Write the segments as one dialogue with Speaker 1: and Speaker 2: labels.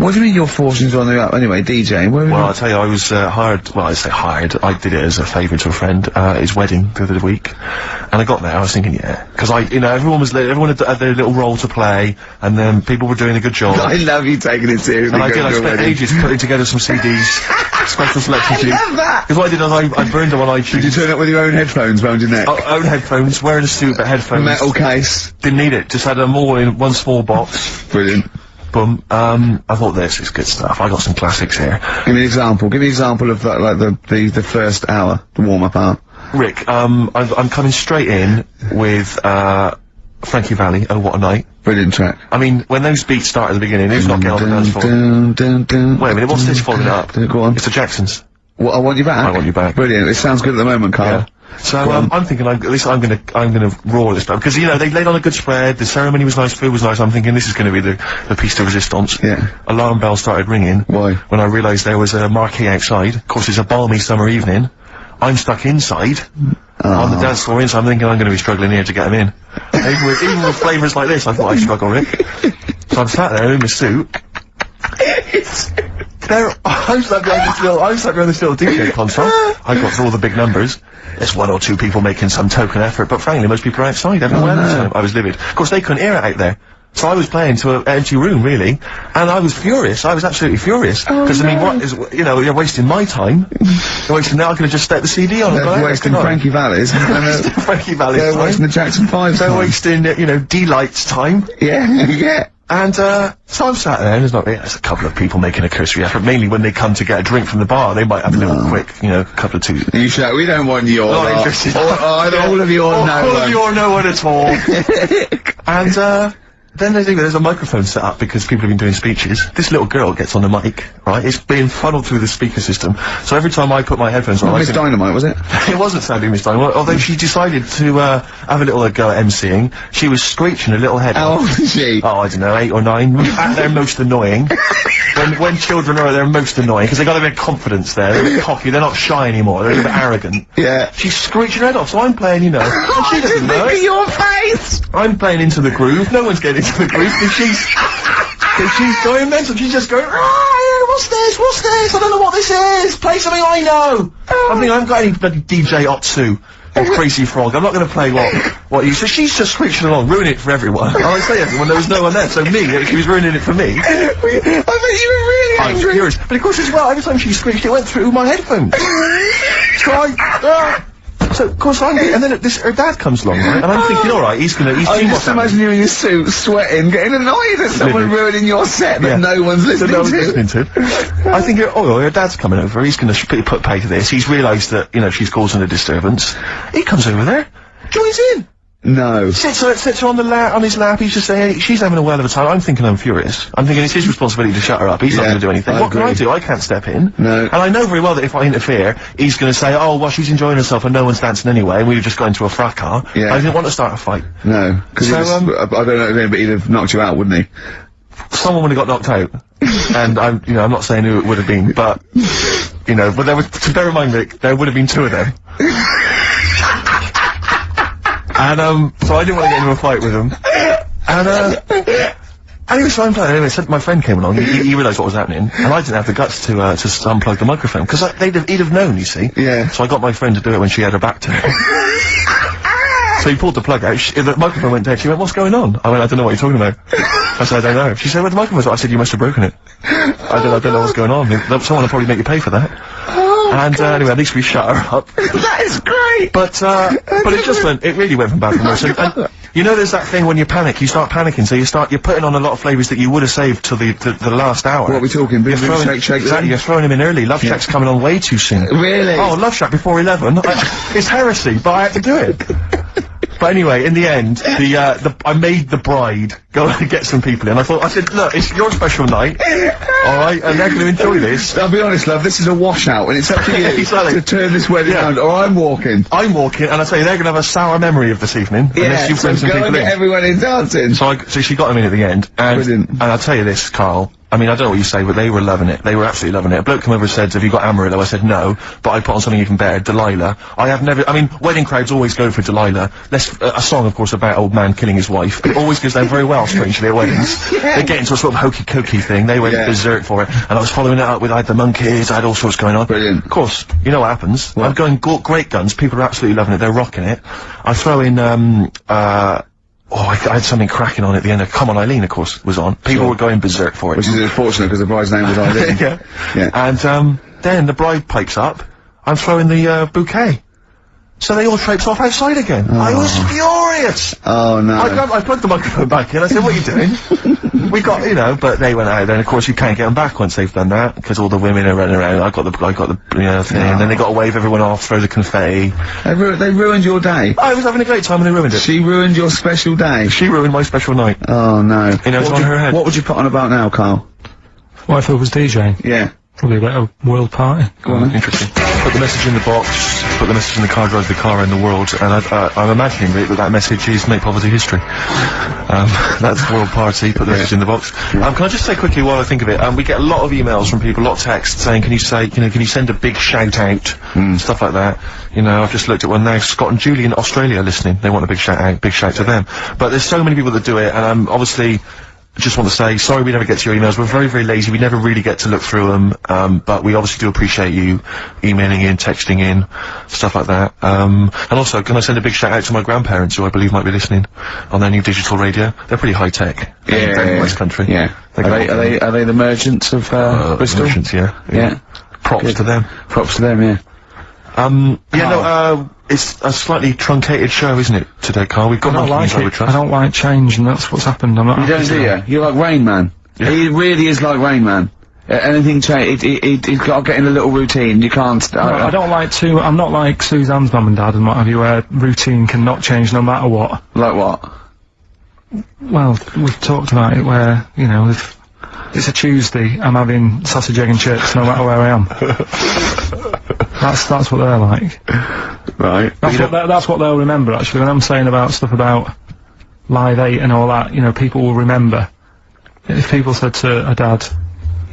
Speaker 1: What do you mean you're forced into on the up anyway, DJing?
Speaker 2: Well, I'll tell you, I was hired, well, I say hired, I did it as a favour to a friend, his wedding the other week, and I got there, I was thinking, yeah, because everyone had their little role to play, and then people were doing a good job.
Speaker 1: I love you taking it seriously.
Speaker 2: And I spent ages putting together some CDs, special selection CDs.
Speaker 1: I love that!
Speaker 2: Because what I did was I burned them on iTunes.
Speaker 1: Did you turn up with your own headphones round your neck?
Speaker 2: Own headphones, wearing a suit, but headphones.
Speaker 1: Metal case.
Speaker 2: Didn't need it, just had them all in one small box.
Speaker 1: Brilliant.
Speaker 2: Boom. I thought this is good stuff. I got some classics here.
Speaker 1: Give me an example. Give me an example of that, like the first hour, the warm-up hour.
Speaker 2: Rick, I'm coming straight in with, Frankie Valli, Oh What a Night.
Speaker 1: Brilliant track.
Speaker 2: I mean, when those beats start at the beginning, who's not getting on the dance floor? Wait a minute, what's this following it up?
Speaker 1: Go on.
Speaker 2: It's the Jacksons.
Speaker 1: What, I Want You Back?
Speaker 2: I Want You Back.
Speaker 1: Brilliant. It sounds good at the moment, Karl.
Speaker 2: Yeah. So, I'm thinking, at least I'm gonna roar this stuff. Because, you know, they laid on a good spread, the ceremony was nice, food was nice, I'm thinking this is gonna be the piece de resistance.
Speaker 1: Yeah.
Speaker 2: Alarm bell started ringing.
Speaker 1: Why?
Speaker 2: When I realised there was a marquee outside. Of course, it's a balmy summer evening. I'm stuck inside. On the dance floor inside, I'm thinking I'm gonna be struggling here to get them in. even with flavours like this, I thought I'd struggle, Rick. So I'm sat there in my suit. I'm sat behind this little DJ console. I got through all the big numbers. There's one or two people making some token effort, but frankly, most people are outside everywhere. I was livid. Of course, they couldn't hear it out there. So I was playing to an empty room, really, and I was furious. I was absolutely furious. Because, I mean, what is, you know, you're wasting my time. You're wasting, now I could have just stuck the CD on.
Speaker 1: They're wasting Frankie Valli's.
Speaker 2: Frankie Valli's
Speaker 1: They're
Speaker 2: time.
Speaker 1: wasting the Jackson 5's
Speaker 2: They're
Speaker 1: time.
Speaker 2: wasting, you know, D-Light's time.
Speaker 1: Yeah, yeah.
Speaker 2: And, so I'm sat there, and there's a couple of people making a cursory effort, mainly when they come to get a drink from the bar, they might have a little quick, you know, couple of two.
Speaker 1: You shout, we don't want your
Speaker 2: Not interested.
Speaker 1: all of your no
Speaker 2: all of your no one at all. And, then there's a microphone set up because people have been doing speeches. This little girl gets on the mic, right? It's being funneled through the speaker system. So every time I put my headphones on,
Speaker 1: Miss Dynamite, was it?
Speaker 2: It wasn't sadly Miss Dynamite, although she decided to, have a little go at MCing. She was screeching a little head
Speaker 1: How
Speaker 2: off.
Speaker 1: old is she?
Speaker 2: Oh, I don't know, 8 or 9. At their most annoying. When children are at their most annoying, because they got a bit of confidence there, they're a bit cocky, they're not shy anymore, they're a bit arrogant.
Speaker 1: Yeah.
Speaker 2: She's screeching her head off, so I'm playing, you know, and she doesn't know it.
Speaker 1: Your face!
Speaker 2: I'm playing into the groove, no one's getting into the groove, because she's going mental, she's just going, what's this, I don't know what this is, play something I know. I mean, I haven't got any bloody DJ Otsu. Or Crazy Frog. I'm not going to play what you. So she's just screeching along, ruining it for everyone. I say everyone, there was no one there, so she was ruining it for me.
Speaker 1: I bet you were really
Speaker 2: I was
Speaker 1: angry.
Speaker 2: furious. But of course as well, every time she screeched, it went through my headphones. So of course and then her dad comes along, right? And I'm thinking, alright, he's seen
Speaker 1: I
Speaker 2: what's
Speaker 1: just imagine you in your suit, sweating, getting annoyed at someone ruining your set that no one's listening to.
Speaker 2: I think, her dad's coming over, he's gonna put pay to this, he's realised that, you know, she's causing a disturbance. He comes over there, joins in.
Speaker 1: No.
Speaker 2: Sits her on his lap, he's just saying, hey, she's having a whale of a time. I'm thinking I'm furious. I'm thinking it's his responsibility to shut her up. He's not going to do anything. What can I do? I can't step in.
Speaker 1: No.
Speaker 2: And I know very well that if I interfere, he's going to say, oh, well, she's enjoying herself and no one's dancing anyway, and we've just got into a fracas.
Speaker 1: Yeah.
Speaker 2: I didn't want to start a fight.
Speaker 1: No. Because
Speaker 2: So,
Speaker 1: I don't know, but he'd have knocked you out, wouldn't he?
Speaker 2: Someone would have got knocked out. And I'm not saying who it would have been, but, you know, but there was, to bear in mind, Rick, there would have been 2 of them. And, so I didn't want to get into a fight with him. And, anyway, so I'm playing. Anyway, so my friend came along, he realised what was happening, and I didn't have the guts to unplug the microphone, because he'd have known, you see.
Speaker 1: Yeah.
Speaker 2: So I got my friend to do it when she had her back to me. So he pulled the plug out, the microphone went dead, she went, what's going on? I went, I don't know what you're talking about. I said, I don't know. She said, where's the microphone? I said, you must have broken it. I don't know what's going on. Someone will probably make you pay for that. And anyway, at least we shut her up.
Speaker 1: That is great!
Speaker 2: But it really went from bad to worse. And, you know, there's that thing when you panic, you start panicking, so you're putting on a lot of flavours that you would have saved till the last hour.
Speaker 1: What are we talking? Boom, boom, shake, shake.
Speaker 2: Exactly, you're throwing him in early. Love Shack's coming on way too soon.
Speaker 1: Really?
Speaker 2: Oh, Love Shack before 11. It's heresy, but I had to do it. But anyway, in the end, I made the bride go and get some people in. I said, look, it's your special night, alright, and they're gonna enjoy this.
Speaker 1: I'll be honest, love, this is a washout, and it's up to you
Speaker 2: Exactly.
Speaker 1: to turn this wedding around, or I'm walking.
Speaker 2: I'm walking, and I say they're gonna have a sour memory of this evening, unless you bring some
Speaker 1: go
Speaker 2: people
Speaker 1: and
Speaker 2: in.
Speaker 1: get everyone in dancing.
Speaker 2: So she got him in at the end, and
Speaker 1: Brilliant.
Speaker 2: I'll tell you this, Karl, I mean, I don't know what you say, but they were loving it. They were absolutely loving it. A bloke came over and said, have you got Amarillo? I said no, but I put on something even better, Delilah. I mean, wedding crowds always go for Delilah. A song, of course, about old man killing his wife. It always goes down very well, strangely, at weddings. They get into a sort of hokey-cokey thing. They went berserk for it. And I was following it up with, I had the monkeys, I had all sorts going on.
Speaker 1: Brilliant.
Speaker 2: Of course, you know what happens.
Speaker 1: What?
Speaker 2: I'm going great guns. People are absolutely loving it. They're rocking it. I throw in, I had something cracking on at the end. Come On Eileen, of course, was on. People were going berserk for it.
Speaker 1: Which is unfortunate because the bride's name was Eileen.
Speaker 2: Yeah. And, then the bride pipes up. I'm throwing the, bouquet. So they all traipse off outside again. I was furious!
Speaker 1: Oh, no.
Speaker 2: I plugged the microphone back in. I said, what are you doing? We got, you know, but they went out there, and of course you can't get them back once they've done that, because all the women are running around. I got the, you know, thing, and then they got to wave everyone off, throw the confetti.
Speaker 1: They ruined your day.
Speaker 2: I was having a great time and they ruined it.
Speaker 1: She ruined your special day.
Speaker 2: She ruined my special night.
Speaker 1: Oh, no.
Speaker 2: You know, it's on her head.
Speaker 1: What would you put on about now, Carl?
Speaker 3: What if I was DJing?
Speaker 1: Yeah.
Speaker 3: Probably about a world party.
Speaker 1: Go on, then.
Speaker 2: Interesting. Put the message in the box, put the message in the car, drive the car around the world, and I'm imagining that message is make poverty history. That's the world party, put the message in the box. Can I just say quickly while I think of it, we get a lot of emails from people, a lot of texts saying, can you send a big shout out, stuff like that. You know, I've just looked at one now, Scott and Julie in Australia listening, they want a big shout out, big shout to them. But there's so many people that do it, and obviously, just want to say, sorry we never get to your emails. We're very, very lazy. We never really get to look through them. But we obviously do appreciate you emailing in, texting in, stuff like that. And also, can I send a big shout out to my grandparents, who I believe might be listening on their new digital radio? They're pretty high tech. Very nice country.
Speaker 1: Yeah. Are they the merchants of Bristol?
Speaker 2: Merchants, yeah. Props to them.
Speaker 1: Props to them, yeah.
Speaker 2: It's a slightly truncated show, isn't it, today, Carl? We've got
Speaker 3: I don't like
Speaker 2: monkeys, I would
Speaker 3: it.
Speaker 2: trust.
Speaker 3: I don't like change, and that's what's happened. I'm not.
Speaker 1: You don't, do you? You're like Rain Man.
Speaker 2: Yeah.
Speaker 1: He really is like Rain Man. Anything change, he's got to get in a little routine. You can't.
Speaker 3: No, I don't like to. I'm not like Suzanne's mum and dad and what have you, where routine cannot change no matter what.
Speaker 1: Like what?
Speaker 3: Well, we've talked about it where, you know, if it's a Tuesday, I'm having sausage, egg and chips no matter where I am. That's what they're like.
Speaker 1: Right.
Speaker 3: That's what they'll remember, actually. When I'm saying about stuff about Live 8 and all that, you know, people will remember. If people said to a dad,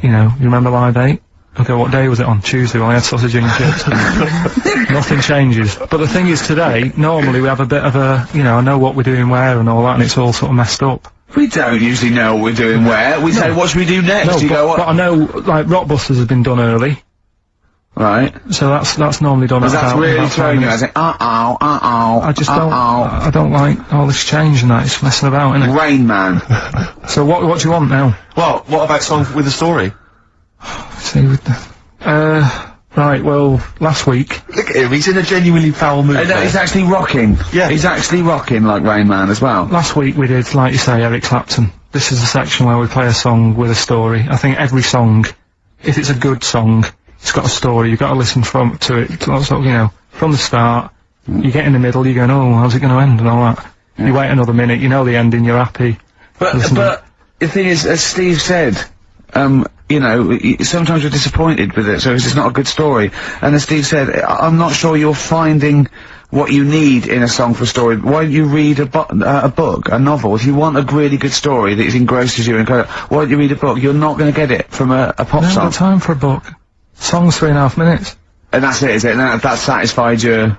Speaker 3: you know, you remember Live 8? Okay, what day was it on? Tuesday, well, I had sausage, egg and chips. Nothing changes. But the thing is, today, normally we have a bit of a, you know, I know what we're doing where and all that, and it's all sort of messed up.
Speaker 1: We don't usually know what we're doing where. We say, what should we do next?
Speaker 3: No, but I know, like, Rockbusters has been done early.
Speaker 1: Right.
Speaker 3: So that's normally done at
Speaker 1: that's
Speaker 3: about
Speaker 1: really
Speaker 3: 5
Speaker 1: throwing you. I
Speaker 3: minutes.
Speaker 1: say, I
Speaker 3: just don't. I don't like all this change and that. It's messing about, isn't it?
Speaker 1: Rain Man.
Speaker 3: So what do you want now?
Speaker 2: Well, what about songs with a story?
Speaker 3: See with the. Right. Well, last week.
Speaker 2: Look at him, he's in a genuinely foul mood.
Speaker 1: No, he's actually rocking.
Speaker 2: Yeah.
Speaker 1: He's actually rocking like Rain Man as well.
Speaker 3: Last week we did, like you say, Eric Clapton. This is a section where we play a song with a story. I think every song, if it's a good song, it's got a story. You've got to listen to it, sort of, you know, from the start. You get in the middle, you're going, oh, how's it going to end and all that. You wait another minute, you know the ending, you're happy.
Speaker 1: But the thing is, as Steve said, you know, sometimes you're disappointed with it, so it's just not a good story. And as Steve said, I'm not sure you're finding what you need in a song for a story. Why don't you read a book, a novel? If you want a really good story that engrosses you, why don't you read a book? You're not going to get it from a pop
Speaker 3: I haven't
Speaker 1: song.
Speaker 3: got time for a book. Song's 3.5 minutes.
Speaker 1: And that's it, is it? And that satisfied you?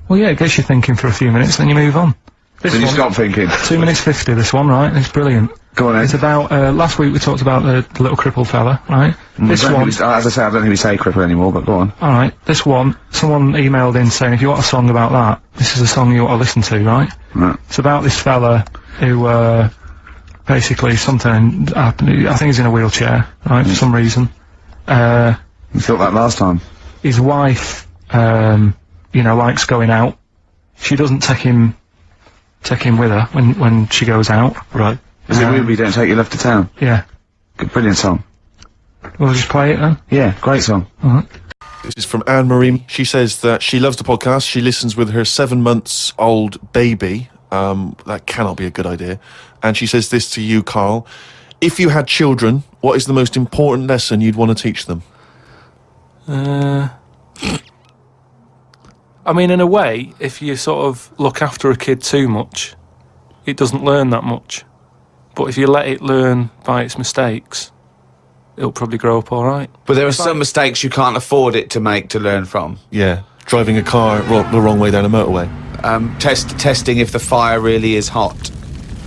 Speaker 3: Well, yeah, it gets you thinking for a few minutes, then you move on. This
Speaker 1: Then you
Speaker 3: one,
Speaker 1: stop thinking.
Speaker 3: 2 minutes 50, this one, right? It's brilliant.
Speaker 1: Go on,
Speaker 3: It's about, last week we talked about the little crippled fella, right? This one,
Speaker 1: as I say, I don't think we say cripple anymore, but go on.
Speaker 3: alright, this one, someone emailed in saying, if you want a song about that, this is a song you ought to listen to, right?
Speaker 1: Right.
Speaker 3: It's about this fella who, basically something happened, I think he's in a wheelchair, right, for some reason.
Speaker 1: You thought that last time.
Speaker 3: His wife, you know, likes going out. She doesn't take him with her when she goes out.
Speaker 2: Right.
Speaker 1: Is it weird we don't take your love to town?
Speaker 3: Yeah.
Speaker 1: Good, brilliant song.
Speaker 3: We'll just play it then.
Speaker 1: Yeah, great song.
Speaker 3: Alright.
Speaker 2: This is from Anne-Marie. She says that she loves the podcast. She listens with her 7-month-old baby. That cannot be a good idea. And she says this to you, Carl. If you had children, what is the most important lesson you'd want to teach them?
Speaker 3: I mean, in a way, if you sort of look after a kid too much, it doesn't learn that much. But if you let it learn by its mistakes, it'll probably grow up all right.
Speaker 1: But there are some mistakes you can't afford it to make to learn from.
Speaker 2: Yeah. Driving a car the wrong way down a motorway.
Speaker 1: Testing if the fire really is hot.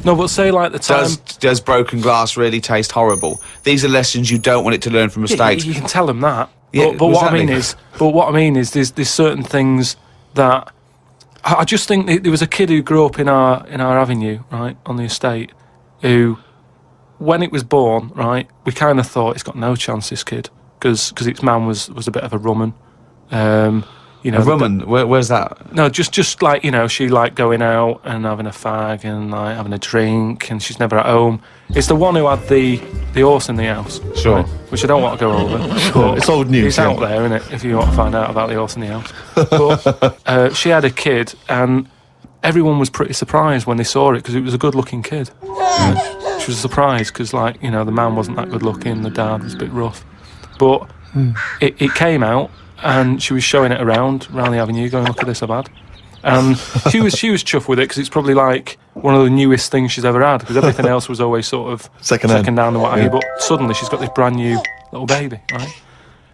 Speaker 3: No, but say like the time...
Speaker 1: Does broken glass really taste horrible? These are lessons you don't want it to learn from
Speaker 3: Yeah,
Speaker 1: mistakes.
Speaker 3: you can tell them that.
Speaker 1: Yeah,
Speaker 3: but what
Speaker 1: exactly.
Speaker 3: I mean is, there's certain things that I just think there was a kid who grew up in our avenue, right, on the estate, who, when it was born, right, we kind of thought it's got no chance, this kid, because its man was a bit of a rumman. You know,
Speaker 1: A woman? Where's that?
Speaker 3: No, just like, you know, she like going out and having a fag and like having a drink, and she's never at home. It's the one who had the horse in the house.
Speaker 1: Sure.
Speaker 3: Right, which I don't want to go over. But
Speaker 2: It's old news,
Speaker 3: It's
Speaker 2: yeah.
Speaker 3: out there, isn't it, if you want to find out about the horse in the house. But she had a kid, and everyone was pretty surprised when they saw it, because it was a good-looking kid. She was surprised, because, like, you know, the man wasn't that good-looking, the dad was a bit rough. But it came out, and she was showing it around the avenue, going, look at this I've had. And she was chuffed with it, because it's probably like one of the newest things she's ever had, because everything else was always sort of
Speaker 2: Second
Speaker 3: down
Speaker 2: hand.
Speaker 3: and what have you. But suddenly she's got this brand new little baby, right?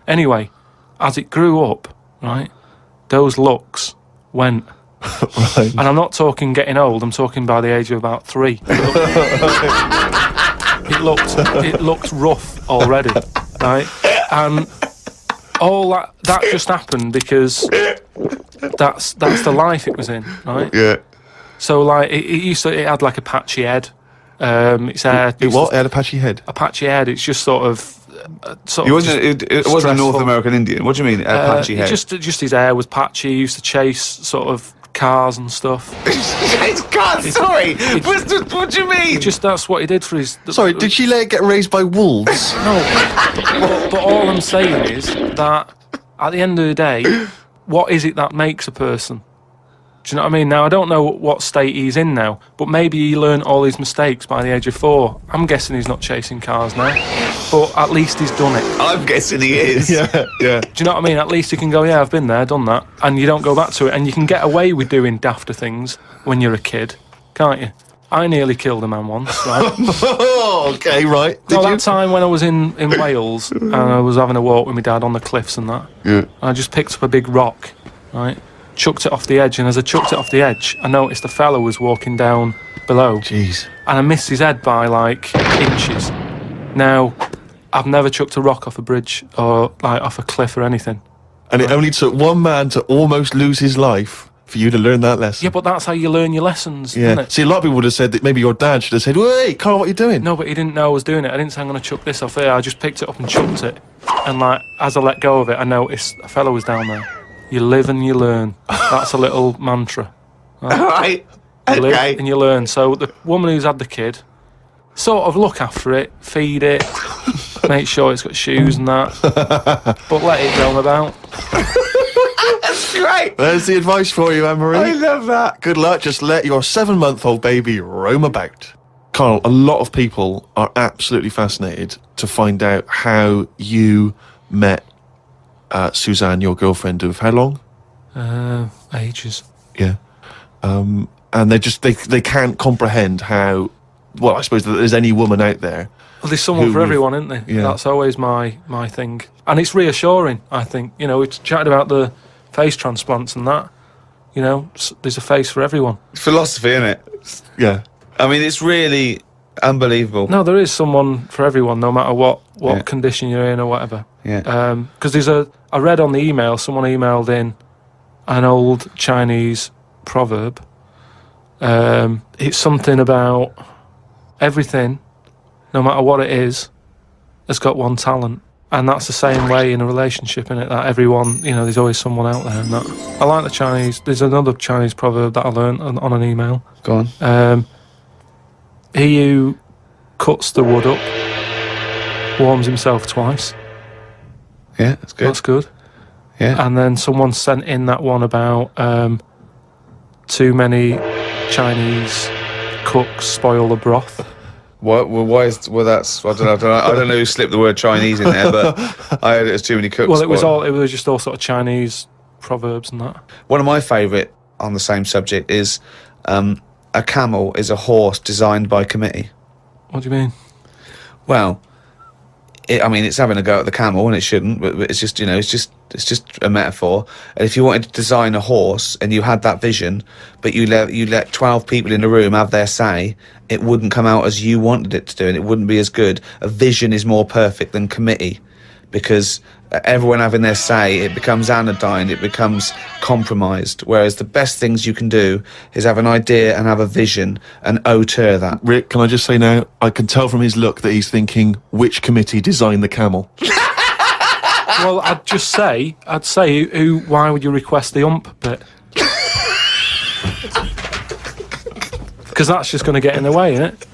Speaker 3: Anyway, as it grew up, right, those looks went.
Speaker 2: Right.
Speaker 3: And I'm not talking getting old, I'm talking by the age of about 3. It looked rough already, right? And all that just happened because that's the life it was in, right?
Speaker 2: Yeah.
Speaker 3: So like it had like a patchy head. Its hair.
Speaker 2: It what? It had a patchy head.
Speaker 3: A patchy head. It's just sort of.
Speaker 1: It wasn't a North
Speaker 3: stressful.
Speaker 1: American Indian. What do you mean, a patchy head?
Speaker 3: Just his hair was patchy. He used to chase sort of cars and stuff.
Speaker 1: It's God, sorry. What do you mean?
Speaker 3: Just that's what he did for his.
Speaker 2: Sorry, did she let it get raised by wolves?
Speaker 3: No, but all I'm saying is that at the end of the day, what is it that makes a person? Do you know what I mean? Now, I don't know what state he's in now, but maybe he learned all his mistakes by the age of 4. I'm guessing he's not chasing cars now, but at least he's done it.
Speaker 1: I'm guessing he is.
Speaker 2: Yeah.
Speaker 1: Yeah.
Speaker 3: Do you know what I mean? At least you can go, yeah, I've been there, done that, and you don't go back to it, and you can get away with doing dafter things when you're a kid, can't you? I nearly killed a man once, right?
Speaker 2: Oh, okay, right. Did
Speaker 3: That
Speaker 2: you?
Speaker 3: time when I was in Wales and I was having a walk with my dad on the cliffs and that,
Speaker 2: Yeah.
Speaker 3: I just picked up a big rock, right? Chucked it off the edge, and as I chucked it off the edge, I noticed a fella was walking down below,
Speaker 2: Jeez.
Speaker 3: and I missed his head by like inches. Now, I've never chucked a rock off a bridge or like off a cliff or anything.
Speaker 2: And it only took one man to almost lose his life for you to learn that lesson.
Speaker 3: Yeah, but that's how you learn your lessons,
Speaker 2: Yeah.
Speaker 3: isn't it?
Speaker 2: See, a lot of people would have said that maybe your dad should have said, "Wait, Carl, what are you doing?"
Speaker 3: No, but he didn't know I was doing it. I didn't say I'm going to chuck this off here. I just picked it up and chucked it. And like, as I let go of it, I noticed a fella was down there. You live and you learn. That's a little mantra.
Speaker 1: Right.
Speaker 3: You live
Speaker 1: Okay.
Speaker 3: and you learn. So the woman who's had the kid, sort of look after it, feed it, make sure it's got shoes and that, but let it roam about.
Speaker 1: That's great.
Speaker 2: There's the advice for you, Anne-Marie.
Speaker 1: I love that.
Speaker 2: Good luck. Just let your 7-month-old baby roam about. Carl, a lot of people are absolutely fascinated to find out how you met Suzanne, your girlfriend of how long?
Speaker 3: Ages.
Speaker 2: Yeah. And they can't comprehend how, well, I suppose that there's any woman out there.
Speaker 3: Well, there's someone
Speaker 2: Who
Speaker 3: for
Speaker 2: would-
Speaker 3: everyone, isn't there?
Speaker 2: Yeah.
Speaker 3: That's always my thing. And it's reassuring, I think. You know, we chatted about the face transplants and that. You know, there's a face for everyone.
Speaker 1: Philosophy, isn't it?
Speaker 2: Yeah.
Speaker 1: I mean, it's really unbelievable.
Speaker 3: No, there is someone for everyone, no matter what
Speaker 1: Yeah.
Speaker 3: condition you're in or whatever.
Speaker 1: Yeah.
Speaker 3: Because I read on the email, someone emailed in an old Chinese proverb. It's something about everything, no matter what it is, has got one talent. And that's the same way in a relationship, innit? That everyone, you know, there's always someone out there. And that. I like the Chinese. There's another Chinese proverb that I learned on an email.
Speaker 1: Go on.
Speaker 3: He who cuts the wood up warms himself twice.
Speaker 1: Yeah, that's good.
Speaker 3: That's good.
Speaker 1: Yeah.
Speaker 3: And then someone sent in that one about too many Chinese cooks spoil the broth.
Speaker 1: What? Well, why is? Well, that's. I don't know. I don't know who slipped the word Chinese in there, but I heard it as too many cooks.
Speaker 3: Well, it was
Speaker 1: spoil.
Speaker 3: all. It was just all sort of Chinese proverbs and that.
Speaker 1: One of my favourite on the same subject is a camel is a horse designed by committee.
Speaker 3: What do you mean?
Speaker 1: Well, I mean, it's having a go at the camel, and it shouldn't. But it's just, it's just a metaphor. And if you wanted to design a horse and you had that vision, but you let 12 people in the room have their say, it wouldn't come out as you wanted it to do, and it wouldn't be as good. A vision is more perfect than committee, because everyone having their say, it becomes anodyne, it becomes compromised. Whereas the best things you can do is have an idea and have a vision and auteur that.
Speaker 2: Rick, can I just say now, I can tell from his look that he's thinking, which committee designed the camel?
Speaker 3: Well, I'd say, why would you request the ump bit? Because that's just going to get in the way, isn't it?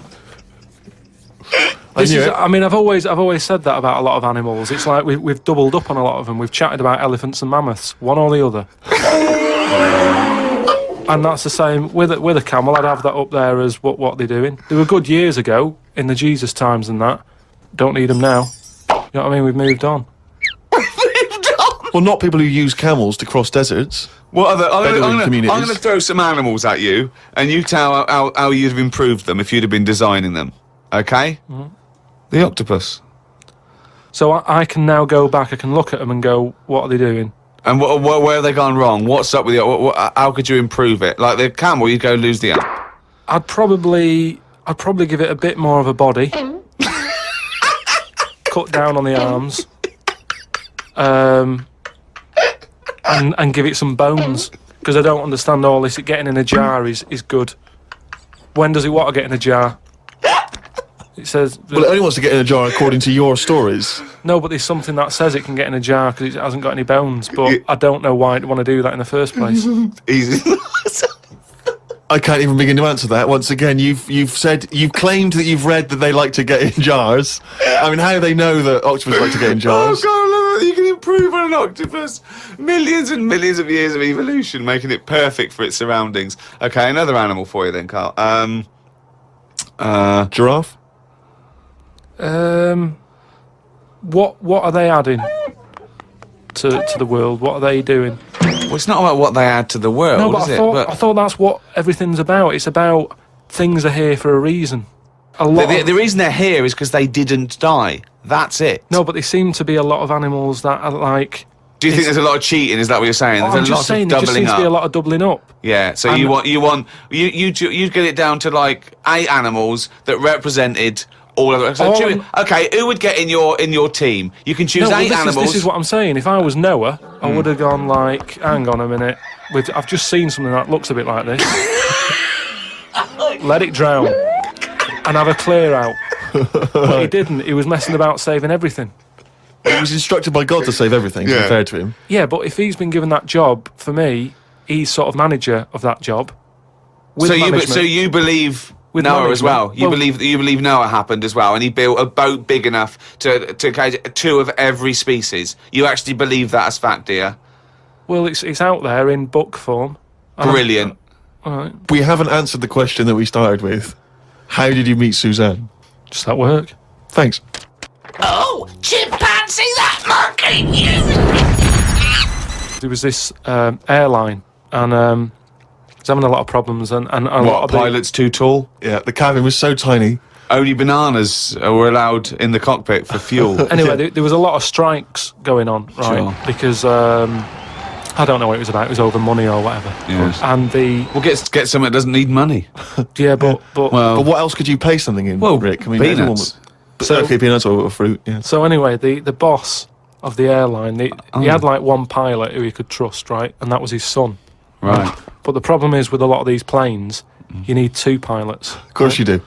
Speaker 3: I've always said that about a lot of animals. It's like we've doubled up on a lot of them. We've chatted about elephants and mammoths, one or the other. And that's the same with a camel. I'd have that up there as what they're doing. They were good years ago in the Jesus times and that. Don't need them now. You know what I mean? We've moved on.
Speaker 2: Well, not people who use camels to cross deserts.
Speaker 1: What are
Speaker 2: Bedouin communities.
Speaker 1: I'm going to throw some animals at you, and you tell how you'd have improved them if you'd have been designing them. Okay? Mm-hmm. The octopus.
Speaker 3: So I can now go back, I can look at them and go, what are they doing?
Speaker 1: And where have they gone wrong? What's up with it? How could you improve it? Like the camel, you'd go lose the ump.
Speaker 3: I'd probably give it a bit more of a body. Cut down on the arms. And give it some bones. Because I don't understand all this. Getting in a jar is good. When does it want to get in a jar? It says...
Speaker 2: Well, it only wants to get in a jar according to your stories.
Speaker 3: No, but there's something that says it can get in a jar because it hasn't got any bones. But I don't know why it'd want to do that in the first place.
Speaker 1: Easy.
Speaker 2: I can't even begin to answer that. Once again, you've claimed that you've read that they like to get in jars. I mean, how do they know that octopus like to get in jars?
Speaker 1: Oh, God, you can improve on an octopus. Millions and millions of years of evolution, making it perfect for its surroundings. Okay, another animal for you then, Karl.
Speaker 2: Giraffe?
Speaker 3: What are they adding to the world? What are they doing?
Speaker 1: Well, it's not about what they add to the world,
Speaker 3: No, but
Speaker 1: is
Speaker 3: I thought that's what everything's about. It's about things are here for a reason.
Speaker 1: The reason they're here is because they didn't die. That's it.
Speaker 3: No, but there seem to be a lot of animals that are like...
Speaker 1: Do you think there's a lot of cheating? Is that what you're saying? There's
Speaker 3: I'm
Speaker 1: a
Speaker 3: just
Speaker 1: lot
Speaker 3: saying,
Speaker 1: of
Speaker 3: there just
Speaker 1: doubling
Speaker 3: seems
Speaker 1: up.
Speaker 3: to be a lot of doubling up.
Speaker 1: Yeah, so
Speaker 3: And
Speaker 1: you get it down to like 8 animals that represented all of them. So okay, who would get in your team? You can choose 8 animals.
Speaker 3: This is what I'm saying. If I was Noah, I would have gone like, hang on a minute. I've just seen something that looks a bit like this. Let it drown and have a clear out. But he didn't. He was messing about saving everything.
Speaker 2: He was instructed by God to save everything, to be fair to him.
Speaker 3: Yeah, but if he's been given that job, for me, he's sort of manager of that job.
Speaker 1: So you believe Noah as well? You believe Noah happened as well, and he built a boat big enough to catch 2 of every species. You actually believe that as fact, do you?
Speaker 3: Well, it's out there in book form.
Speaker 1: Brilliant.
Speaker 3: All right.
Speaker 2: We haven't answered the question that we started with. How did you meet Suzanne?
Speaker 3: Just at work.
Speaker 2: Thanks.
Speaker 4: Oh, chimpanzee, that monkey!
Speaker 3: There was this airline, and it's having a lot of problems, and a lot of
Speaker 1: pilots too tall?
Speaker 2: Yeah, the cabin was so tiny.
Speaker 1: Only bananas were allowed in the cockpit for fuel.
Speaker 3: Anyway, there was a lot of strikes going on, right?
Speaker 1: Sure.
Speaker 3: Because I don't know what it was about. It was over money or whatever.
Speaker 1: Yes.
Speaker 3: And
Speaker 1: Get something that doesn't need money.
Speaker 3: yeah, but
Speaker 2: But what else could you pay something in, Rick? I mean,
Speaker 1: peanuts.
Speaker 2: Okay, peanuts or fruit, yeah.
Speaker 3: So anyway, the boss of the airline, he had like one pilot who he could trust, right? And that was his son.
Speaker 1: Right.
Speaker 3: But the problem is with a lot of these planes, you need 2 pilots.
Speaker 2: Of course you do.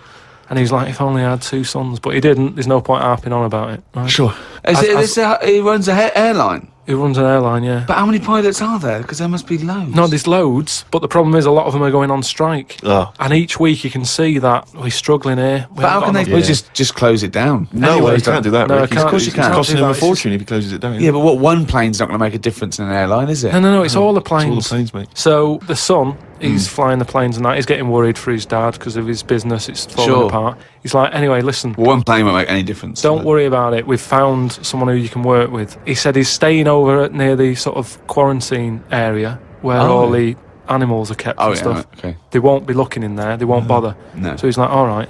Speaker 3: And he's like, if only I had 2 sons. But he didn't. There's no point harping on about it. Right?
Speaker 2: Sure.
Speaker 1: He runs an airline?
Speaker 3: He runs an airline, yeah.
Speaker 1: But how many pilots are there? Because there must be loads.
Speaker 3: No, there's loads, but the problem is a lot of them are going on strike.
Speaker 2: Oh.
Speaker 3: And each week you can see that we're struggling here.
Speaker 1: But how can they just close it down?
Speaker 2: No,
Speaker 3: Anyway,
Speaker 2: he can't do that,
Speaker 3: no,
Speaker 2: Rick.
Speaker 3: of course
Speaker 1: you can't.
Speaker 2: It's costing him a
Speaker 3: It's just-
Speaker 2: fortune if he closes it down.
Speaker 1: Yeah, but one plane's not going to make a difference in an airline, is it?
Speaker 3: No, it's all the planes.
Speaker 2: It's all the planes, mate.
Speaker 3: So the son, he's flying the planes and that. He's getting worried for his dad because of his business. It's falling
Speaker 1: Sure.
Speaker 3: apart. He's like, anyway, listen,
Speaker 1: Well, one plane won't make any difference.
Speaker 3: don't worry about it. We've found someone who you can work with. He said he's staying over near the sort of quarantine area where all the animals are kept and stuff.
Speaker 1: Right, okay.
Speaker 3: They won't be looking in there. They won't bother.
Speaker 1: No.
Speaker 3: So he's like, all right.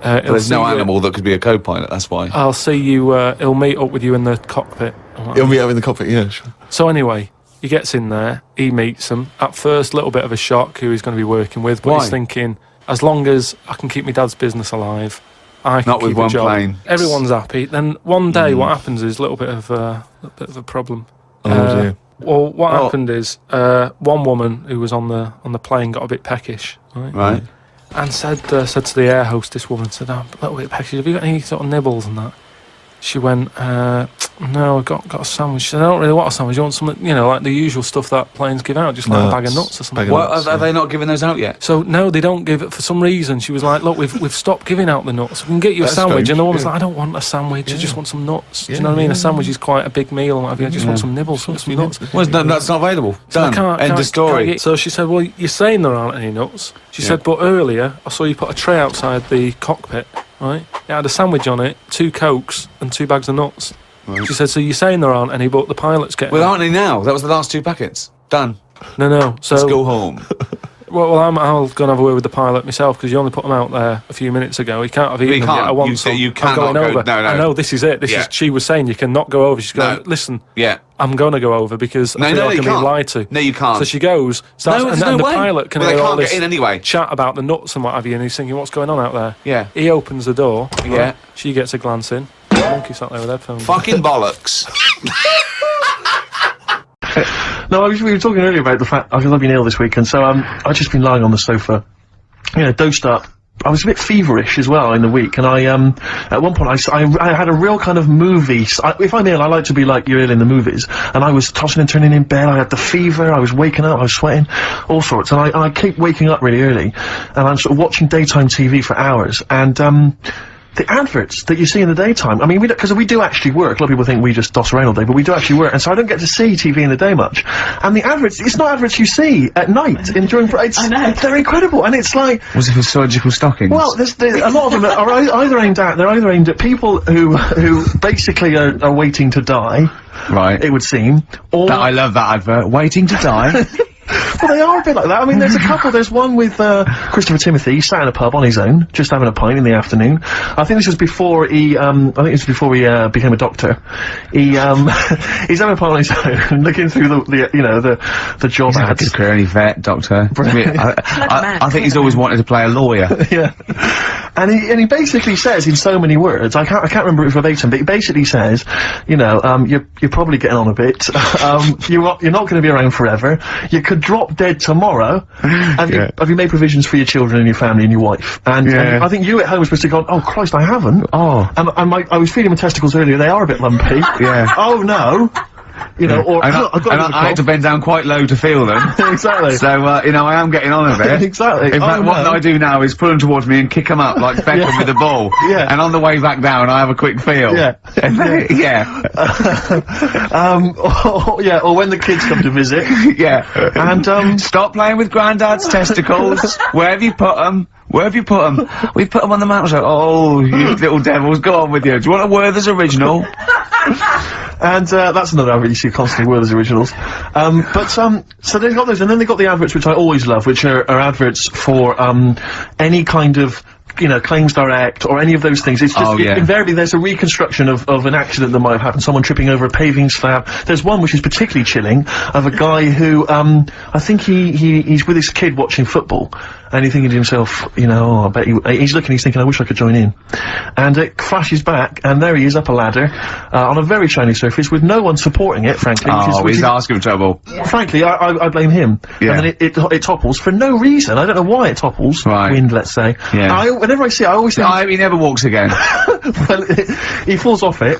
Speaker 1: There's no animal that could be a co-pilot, that's why.
Speaker 3: I'll see you, he'll meet up with you in the cockpit.
Speaker 2: He'll meet up in the cockpit, yeah, sure.
Speaker 3: So anyway, he gets in there, he meets them. At first, a little bit of a shock who he's going to be working with, but
Speaker 1: Why?
Speaker 3: he's thinking, as long as I can keep my dad's business alive, I can
Speaker 1: Not with
Speaker 3: keep a
Speaker 1: one
Speaker 3: job.
Speaker 1: plane.
Speaker 3: Everyone's happy. Then one day, what happens is a little bit of a problem.
Speaker 2: Oh, dear.
Speaker 3: Well, what happened is one woman who was on the plane got a bit peckish, right?
Speaker 1: Right.
Speaker 3: And said to the air hostess woman, said, "I'm a little bit peckish. Have you got any sort of nibbles and that?" She went, "No, I got a sandwich." She said, "I don't really want a sandwich. You want something, like the usual stuff that planes give out, just like a bag of nuts or something."
Speaker 1: Are they not giving those out yet?
Speaker 3: So no, they don't give it for some reason. She was like, "Look, we've stopped giving out the nuts. We can get you
Speaker 2: That's
Speaker 3: a sandwich."
Speaker 2: strange,
Speaker 3: And the woman's
Speaker 2: yeah.
Speaker 3: like, "I don't want a sandwich. I just want some nuts." Do you
Speaker 2: Yeah,
Speaker 3: know what I mean?
Speaker 2: yeah,
Speaker 3: A sandwich is quite a big meal. And what have you. I just want some nibbles, some nuts.
Speaker 1: Well, that's not available.
Speaker 3: So I
Speaker 1: Done. End of story.
Speaker 3: can't get- So she said, "Well, you're saying there aren't any nuts." She said, "But earlier I saw you put a tray outside the cockpit, right? It had a sandwich on it, 2 Cokes and 2 bags of nuts."
Speaker 1: Right.
Speaker 3: She said, "So you're saying there aren't any, but the pilot's getting
Speaker 1: Well,
Speaker 3: them."
Speaker 1: aren't they now? That was the last 2 packets. Done.
Speaker 3: No. So
Speaker 1: Let's go home.
Speaker 3: Well, I'll go and have a word with the pilot myself because you only put them out there a few minutes ago. He can't have eaten them
Speaker 1: can't.
Speaker 3: yet. I want
Speaker 1: You
Speaker 3: some.
Speaker 1: you
Speaker 3: I'm
Speaker 1: cannot
Speaker 3: going
Speaker 1: go-
Speaker 3: over.
Speaker 1: no.
Speaker 3: I know this is it.
Speaker 1: Yeah.
Speaker 3: She was saying you cannot go over. She's going,
Speaker 1: No.
Speaker 3: "Listen,
Speaker 1: Yeah.
Speaker 3: I'm going to go over because I feel like
Speaker 1: you
Speaker 3: I'm being
Speaker 1: can't.
Speaker 3: lied to."
Speaker 1: No, you can't.
Speaker 3: So she goes. Starts,
Speaker 1: No,
Speaker 3: and
Speaker 1: there's
Speaker 3: then
Speaker 1: no
Speaker 3: the
Speaker 1: way.
Speaker 3: pilot can
Speaker 1: Well, they
Speaker 3: hear all
Speaker 1: can't
Speaker 3: this
Speaker 1: get in anyway.
Speaker 3: chat about the nuts and what have you, and he's thinking, "What's going on out there?"
Speaker 1: Yeah.
Speaker 3: He opens the door.
Speaker 1: Yeah.
Speaker 3: She gets a glance in. The monkey sat there with headphones.
Speaker 1: Fucking bollocks.
Speaker 2: No, we were talking earlier about the fact I've been ill this week, and so I've just been lying on the sofa, dosed up. I was a bit feverish as well in the week, and I at one point I had a real kind of movie. If I'm ill, I like to be like you're ill in the movies, and I was tossing and turning in bed. I had the fever. I was waking up. I was sweating, all sorts, and I keep waking up really early, and I'm sort of watching daytime TV for hours, and the adverts that you see in the daytime, I mean, because we do actually work. A lot of people think we just doss around all day, but we do actually work, and so I don't get to see TV in the day much. And the adverts, it's not adverts you see at night during. I know. They're incredible, and it's like.
Speaker 1: Was it for surgical stockings?
Speaker 2: Well, there's a lot of them are either aimed at people who basically are waiting to die.
Speaker 1: Right.
Speaker 2: It would seem, or
Speaker 1: I love that advert. Waiting to die.
Speaker 2: well, they are a bit like that. I mean, there's a couple. There's one with Christopher Timothy. He sat in a pub on his own, just having a pint in the afternoon. I think this was before he. Became a doctor. He's having a pint on his own, looking through the job
Speaker 1: He's had a
Speaker 2: ads.
Speaker 1: good career, any vet, doctor. I think he's always wanted to play a lawyer.
Speaker 2: Yeah. And he basically says in so many words, I can't remember it verbatim, but he basically says, you're probably getting on a bit. You're not going to be around forever. You could drop dead tomorrow. Have you made provisions for your children and your family and your wife? And I think you at home were supposed to go, "Oh Christ, I haven't."
Speaker 1: Oh.
Speaker 2: And I was feeling my testicles earlier. They are a bit lumpy.
Speaker 1: Yeah.
Speaker 2: Oh no. Or
Speaker 1: And
Speaker 2: I've got
Speaker 1: I had to bend down quite low to feel them.
Speaker 2: exactly.
Speaker 1: So, I am getting on a bit.
Speaker 2: Exactly.
Speaker 1: In fact, what I do now is pull them towards me and kick them up like Beckham with the ball.
Speaker 2: Yeah.
Speaker 1: And on the way back down, I have a quick feel.
Speaker 2: Yeah.
Speaker 1: Yeah.
Speaker 2: Or when the kids come to visit.
Speaker 1: Yeah.
Speaker 2: And
Speaker 1: Stop playing with Grandad's testicles. Where have you put them? Where have you put them? We've put them on the mountain. Oh, you little devils, go on with you. Do you want a Werther's original?
Speaker 2: And that's another advert you see constantly, Werther's Originals. So they've got those, and then they've got the adverts which I always love, which are adverts for any kind of Claims Direct or any of those things. It's just invariably there's a reconstruction of an accident that might have happened, someone tripping over a paving slab. There's one which is particularly chilling of a guy who I think he's with his kid watching football, and he's thinking to himself, I bet he's looking, he's thinking, I wish I could join in. And it flashes back, and there he is up a ladder on a very shiny surface with no one supporting it, frankly.
Speaker 1: Which is asking for trouble.
Speaker 2: Frankly, I blame him.
Speaker 1: Yeah.
Speaker 2: And then it topples for no reason. I don't know why it topples.
Speaker 1: Right.
Speaker 2: Wind, let's say.
Speaker 1: Yeah.
Speaker 2: Whenever I see it, I always think.
Speaker 1: I hope he never walks again.
Speaker 2: Well, he falls off it.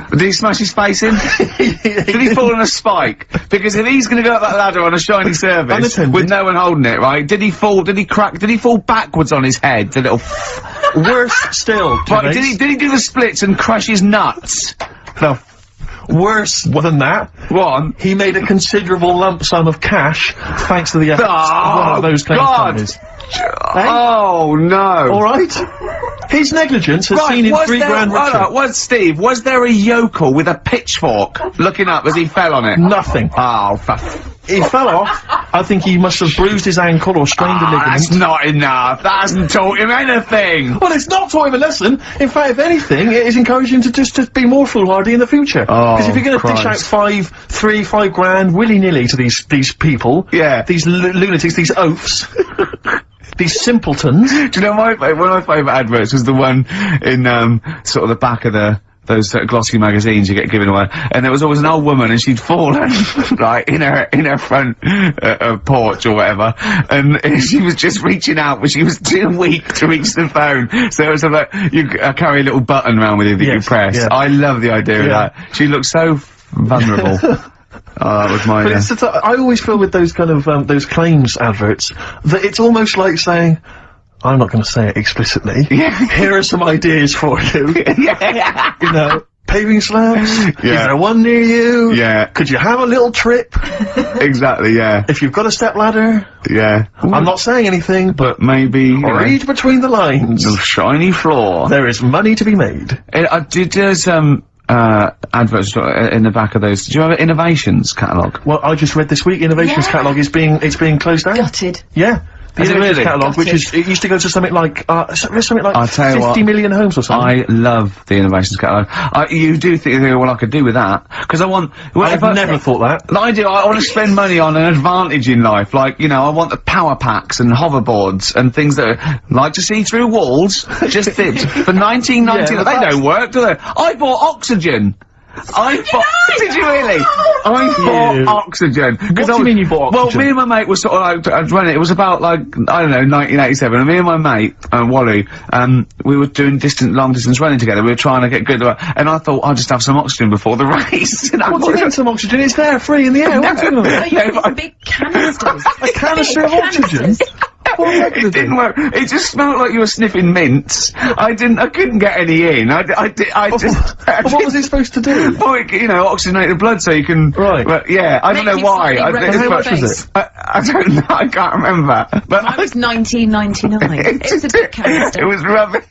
Speaker 1: Did he smash his face in? Did he fall on a spike? Because if he's going to go up that ladder on a shiny surface
Speaker 2: Unattended.
Speaker 1: with no one holding it, right? Did he fall? Did he crack? Did he fall backwards on his head? The little.
Speaker 2: Worse still.
Speaker 1: Right, did he do the splits and crush his nuts?
Speaker 2: No. Worse than that.
Speaker 1: One.
Speaker 2: He made a considerable lump sum of cash thanks to the efforts of one of those claims companies.
Speaker 1: Oh no!
Speaker 2: All right. His negligence has seen him £3 richer.
Speaker 1: Steve, was there a yokel with a pitchfork looking up as he fell on it?
Speaker 2: Nothing.
Speaker 1: Oh, for
Speaker 2: he fell off. I think he must have bruised his ankle or strained a ligament.
Speaker 1: That's not enough. That hasn't taught him anything.
Speaker 2: Well, it's not taught him a lesson. In fact, if anything, it is encouraging to just be more foolhardy in the future.
Speaker 1: Oh,
Speaker 2: Because if you're going to dish out $5 grand willy-nilly to these people,
Speaker 1: Yeah.
Speaker 2: these lunatics, these oafs, these simpletons.
Speaker 1: Do you know one of my favourite adverts was the one in sort of the back of those glossy magazines you get given away, and there was always an old woman, and she'd fallen right in her front porch or whatever, and she was just reaching out, but she was too weak to reach the phone. So it was like you carry a little button around with you that you press.
Speaker 2: yeah.
Speaker 1: I love the idea of that. She looked so vulnerable. Oh, that was my.
Speaker 2: But it's I always feel with those kind of those claims adverts that it's almost like saying, I'm not going to say it explicitly. Here are some ideas for you. You know, paving slabs. Is there one near you? Could you have a little trip?
Speaker 1: Exactly. Yeah.
Speaker 2: If you've got a step ladder.
Speaker 1: Yeah.
Speaker 2: I'm not saying anything, but
Speaker 1: maybe
Speaker 2: read between the lines.
Speaker 1: The shiny floor.
Speaker 2: There is money to be made.
Speaker 1: There's adverts in the back of those. Do you have an Innovations catalogue?
Speaker 2: Well, I just read this week, Innovations catalogue is being closed down.
Speaker 5: Gutted.
Speaker 2: Yeah. The
Speaker 1: Is it
Speaker 2: Innovations
Speaker 1: really?
Speaker 2: catalogue, which is, it used to go to something like, something like
Speaker 1: I'll tell you
Speaker 2: 50
Speaker 1: what,
Speaker 2: million homes or something.
Speaker 1: I love the Innovations catalogue. You do think, well, I could do with that, because I want... Well,
Speaker 2: I've never thought that.
Speaker 1: I do, I want to spend money on an advantage in life, like, you know, I want the power packs and hoverboards and things that are, like to see through walls, just for 1990, they don't work, do they? I bought oxygen. Did you really? I bought oxygen.
Speaker 2: What do you mean you bought oxygen?
Speaker 1: Well, me and my mate were sort of like, running, it was about like, I don't know, 1987, and me and my mate, Wally, we were doing long distance running together, we were trying to get good, and I thought I'd just have some oxygen before the race.
Speaker 2: What do you mean some oxygen? It's there, free in the air. What are you talking about?
Speaker 5: No, you big canisters.
Speaker 2: A canister of oxygen?
Speaker 1: It didn't work. It just smelled like you were sniffing mints. I couldn't get any in. I just.
Speaker 2: What was it supposed to do?
Speaker 1: Oh, you know, oxygenate the blood so you can.
Speaker 2: Right.
Speaker 1: But, yeah, I don't
Speaker 5: Make
Speaker 1: know
Speaker 5: you
Speaker 1: why.
Speaker 5: slightly red
Speaker 2: How
Speaker 5: on
Speaker 2: much
Speaker 5: the
Speaker 2: was
Speaker 5: face.
Speaker 2: it?
Speaker 1: I don't know. I can't remember. But
Speaker 5: Mine was 1999. It was a big canister.
Speaker 1: It was rubbish.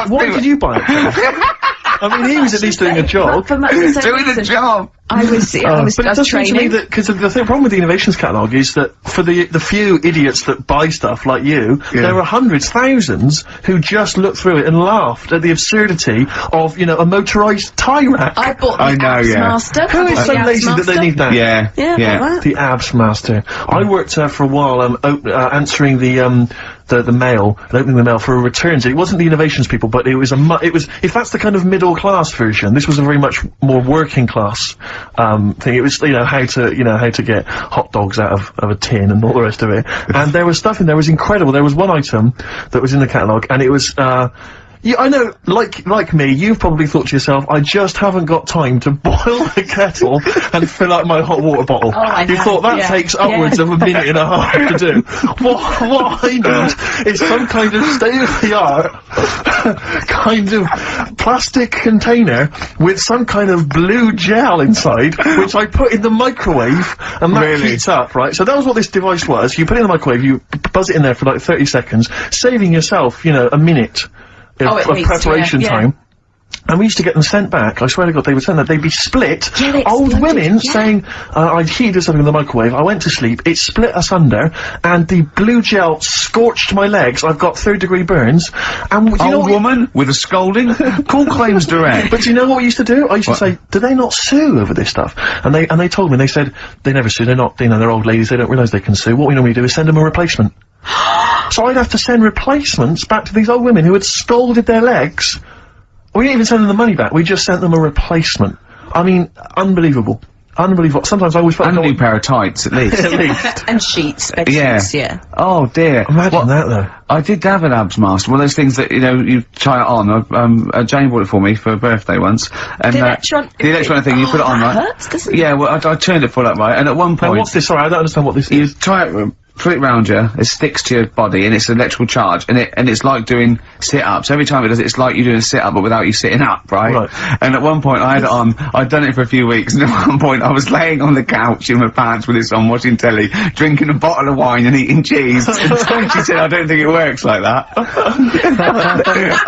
Speaker 2: What did you buy it for? I mean, he was at least doing a job.
Speaker 5: For much
Speaker 1: He
Speaker 5: the
Speaker 1: was
Speaker 5: same
Speaker 1: doing the
Speaker 5: reason.
Speaker 1: job.
Speaker 5: I was
Speaker 2: But it does seem to me
Speaker 5: training.
Speaker 2: that, because the problem with the Innovations catalogue is that for the few idiots that buy stuff like you, there are hundreds, thousands who just look through it and laughed at the absurdity of, you know, a motorised tie rack.
Speaker 5: I bought the
Speaker 1: I know,
Speaker 5: Abs
Speaker 1: yeah.
Speaker 5: Master.
Speaker 2: Who is so lazy that they need that?
Speaker 1: Yeah.
Speaker 5: Yeah, like that.
Speaker 2: The Abs Master. I worked for a while answering the mail and opening the mail for a returns. It wasn't the Innovations people, but it was if that's the kind of middle class version, this was a very much more working class thing. It was, you know, how to get hot dogs out of a tin and all the rest of it. And there was stuff in there was incredible. There was one item that was in the catalogue, and it was yeah, I know, like me, you've probably thought to yourself, I just haven't got time to boil the kettle and fill up my hot water bottle.
Speaker 5: Oh, I
Speaker 2: You
Speaker 5: know,
Speaker 2: thought that
Speaker 5: yeah.
Speaker 2: takes upwards of a minute and a half to do. What I need is some kind of state-of-the-art kind of plastic container with some kind of blue gel inside, which I put in the microwave, and that heats up, right? So that was what this device was. You put it in the microwave, you buzz it in there for like 30 seconds, saving yourself, you know, a minute of preparation time. And we used to get them sent back. I swear to God, they would send that. They'd be split.
Speaker 5: Yeah, they
Speaker 2: Old
Speaker 5: exploded,
Speaker 2: women
Speaker 5: yeah.
Speaker 2: saying, I'd heated something in the microwave, I went to sleep, it split asunder, and the blue gel scorched my legs, I've got third-degree burns, and do you know
Speaker 1: Old woman with a scolding. Call claims direct.
Speaker 2: But do you know what we used to do? I used to say, do they not sue over this stuff? And they told me, they said, they never sue, they're not, you know, they're old ladies, they don't realise they can sue. What we normally do is send them a replacement. So I'd have to send replacements back to these old women who had scalded their legs. We didn't even send them the money back, we just sent them a replacement. I mean, unbelievable. Unbelievable. Sometimes I always felt
Speaker 1: And a new pair of tights, at least.
Speaker 2: at least.
Speaker 5: And sheets, bed
Speaker 1: Yeah.
Speaker 5: sheets, yeah.
Speaker 1: Oh dear.
Speaker 2: Imagine that though.
Speaker 1: I did have an Abs Master, one of those things that, you know, you try it on. Jane bought it for me for a birthday once. And,
Speaker 5: The electronic
Speaker 1: thing, you put it on,
Speaker 5: that
Speaker 1: right?
Speaker 5: hurts, doesn't it?
Speaker 1: Yeah, well, I turned it full up, right? And at one
Speaker 2: Now
Speaker 1: point,
Speaker 2: what's this? Sorry, I don't understand what this
Speaker 1: you
Speaker 2: is.
Speaker 1: try it, put it round you, it sticks to your body, and it's electrical charge, and it's like doing sit-ups. Every time it does it, it's like you're doing a sit-up, but without you sitting up, right?
Speaker 2: Right.
Speaker 1: And at one point, I had it on, I'd done it for a few weeks, and at one point, I was laying on the couch in my pants with this on, watching telly, drinking a bottle of wine and eating cheese. And she said, I don't think it works like that. I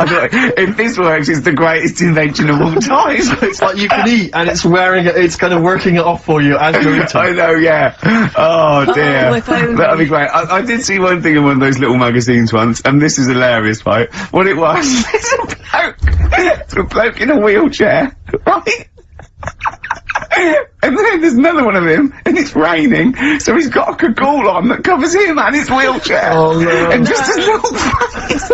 Speaker 1: thought, if this works, it's the greatest invention of all time.
Speaker 2: It's like you can eat, and it's wearing it, it's kind of working it off for you as you're eating.
Speaker 1: I know, yeah. Oh dear.
Speaker 5: if only.
Speaker 1: That'd be great. I did see one thing in one of those little magazines once, and this is hilarious, right? What it was, it's a bloke in a wheelchair, right? And then there's another one of him, and it's raining, so he's got a cagoule on that covers him and his wheelchair.
Speaker 2: Oh, no.
Speaker 1: And just his little face.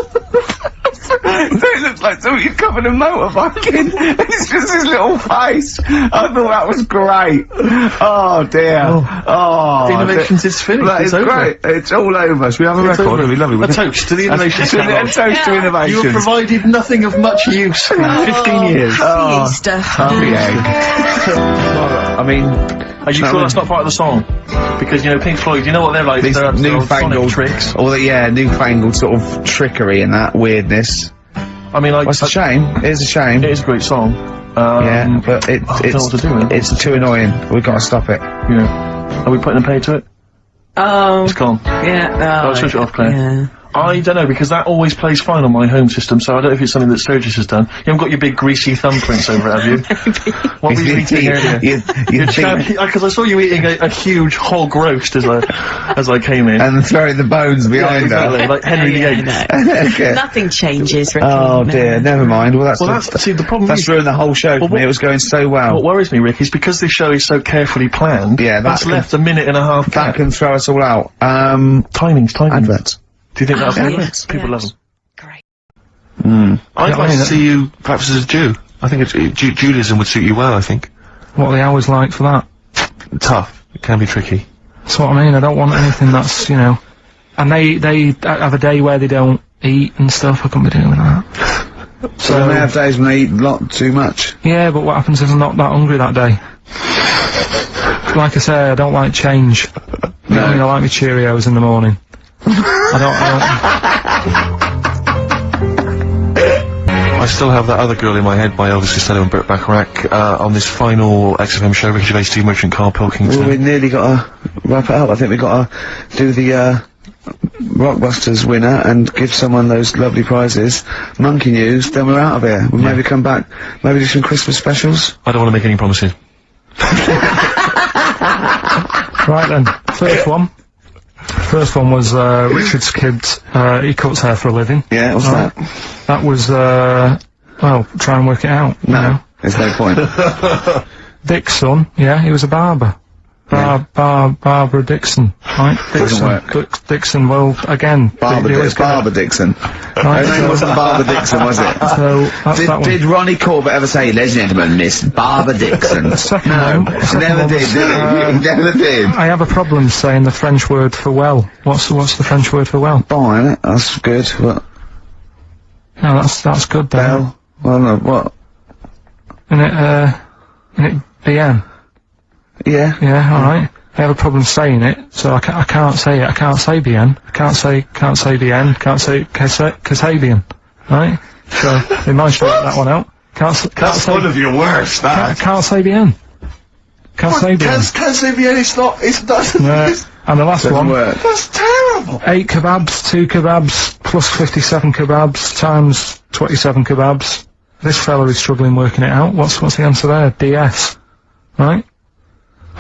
Speaker 1: So it looks like somebody's covered a motorbike in, and it's just his little face. I thought that was great. Oh dear. Oh.
Speaker 2: Innovations is finished.
Speaker 1: That
Speaker 2: It's
Speaker 1: is
Speaker 2: over.
Speaker 1: great. It's all over. Should we have a
Speaker 2: It's
Speaker 1: record?
Speaker 2: over.
Speaker 1: It'd be lovely.
Speaker 2: A toast to the innovations.
Speaker 1: A toast to
Speaker 2: You
Speaker 1: innovations.
Speaker 2: have provided nothing of much use in 15 years.
Speaker 1: Oh,
Speaker 5: Easter.
Speaker 1: happy egg. I mean,
Speaker 2: Are you sure that's not part of the song? Because, you know, Pink Floyd, you know what they're like?
Speaker 1: these
Speaker 2: They're
Speaker 1: newfangled
Speaker 2: sonic tricks.
Speaker 1: all the newfangled sort of trickery and that weirdness.
Speaker 2: I mean, like,
Speaker 1: Well, it's a shame. It is a shame.
Speaker 2: it is a great song.
Speaker 1: Yeah, but
Speaker 2: I don't know what to do with it.
Speaker 1: it's too annoying. We've got to stop it.
Speaker 2: Yeah. Are we putting a pay to it?
Speaker 5: Oh,
Speaker 2: It's gone.
Speaker 5: yeah.
Speaker 2: Oh, switch it off, Claire.
Speaker 5: Yeah.
Speaker 2: I don't know, because that always plays fine on my home system, so I don't know if it's something that Sturgis has done. You haven't got your big greasy thumbprints over it, have you? What were you eating earlier? Because I saw you eating a huge hog roast as I came in.
Speaker 1: and throwing the bones behind
Speaker 2: exactly,
Speaker 1: her.
Speaker 2: like Henry VIII.
Speaker 1: Okay.
Speaker 5: Nothing changes, Ricky.
Speaker 1: Oh dear, never mind. Well,
Speaker 2: Well, see, the problem
Speaker 1: that's
Speaker 2: is,
Speaker 1: ruined the whole show for me.
Speaker 2: what-
Speaker 1: It was going so well.
Speaker 2: what worries me, Rick, is because this show is so carefully planned,
Speaker 1: Yeah,
Speaker 2: that's
Speaker 1: that
Speaker 2: left a minute and a half
Speaker 1: that
Speaker 2: gap.
Speaker 1: can throw us all out.
Speaker 2: Timings.
Speaker 1: Adverts.
Speaker 2: Do you think that's
Speaker 5: Oh,
Speaker 2: adverts?
Speaker 5: yes,
Speaker 2: People love
Speaker 5: yes.
Speaker 2: them.
Speaker 5: Great.
Speaker 2: I'd
Speaker 3: Yeah,
Speaker 2: like
Speaker 3: I mean,
Speaker 2: to see you perhaps as a Jew. I think Judaism would suit you well, I think.
Speaker 3: What are the hours like for that?
Speaker 2: Tough. It can be tricky.
Speaker 3: That's what I mean. I don't want anything that's, you know. And they have a day where they don't eat and stuff. I couldn't be doing that.
Speaker 1: So they have days when they eat a lot too much.
Speaker 3: Yeah, but what happens if I'm not that hungry that day? Like I say, I don't like change. You know, I mean, I like my Cheerios in the morning.
Speaker 2: I still have that other girl in my head by Elvis Costello and Burt Bacharach on this final XFM show, Ricky Gervais, Steve Merchant, Karl Pilkington.
Speaker 1: Well, we nearly got to wrap it up. I think we've got to do the Rockbusters winner and give someone those lovely prizes. Monkey News, then we're out of here. We'll maybe come back, maybe do some Christmas specials.
Speaker 2: I don't want to make any promises.
Speaker 3: Right then, first one was Richard's kid. He cuts hair for a living.
Speaker 1: Yeah, what's
Speaker 3: Right.
Speaker 1: that?
Speaker 3: That was well, try and work it out. you
Speaker 1: No,
Speaker 3: know.
Speaker 1: there's no point.
Speaker 3: Dick's son, yeah, he was a barber. Barbara Dixon, right?
Speaker 1: Doesn't work.
Speaker 3: Dixon, well, again, they always get
Speaker 1: Barbara Dixon.
Speaker 3: Right,
Speaker 1: Her name wasn't Barbara Dixon, was it?
Speaker 3: So that's that one.
Speaker 1: Did Ronnie Corbett ever say, ladies and gentlemen, Miss Barbara Dixon?
Speaker 3: Second
Speaker 1: No,
Speaker 3: one-
Speaker 1: he
Speaker 3: second
Speaker 1: never
Speaker 3: one
Speaker 1: did,
Speaker 3: was,
Speaker 1: did he? He never did.
Speaker 3: I have a problem saying the French word for well. What's the French word for well?
Speaker 1: Bon, innit? That's good. What?
Speaker 3: No, that's good though.
Speaker 1: Bell? Well, no, what?
Speaker 3: Isn't it bien?
Speaker 1: Yeah.
Speaker 3: Yeah, alright. I have a problem saying it, so I can't say it. I can't say bien. I can't say bien. Can't say Kasabian. Right? So they managed to work that one out. Can't say
Speaker 2: of your worst,
Speaker 3: can't say bien. Can't say bien.
Speaker 2: Can't say bien, it's not.
Speaker 3: Yeah. And the last
Speaker 1: Doesn't
Speaker 3: one.
Speaker 1: work.
Speaker 2: That's terrible.
Speaker 3: 8 kebabs, 2 kebabs, plus 57 kebabs, times 27 kebabs. This fella is struggling working it out. What's the answer there? DS. Right?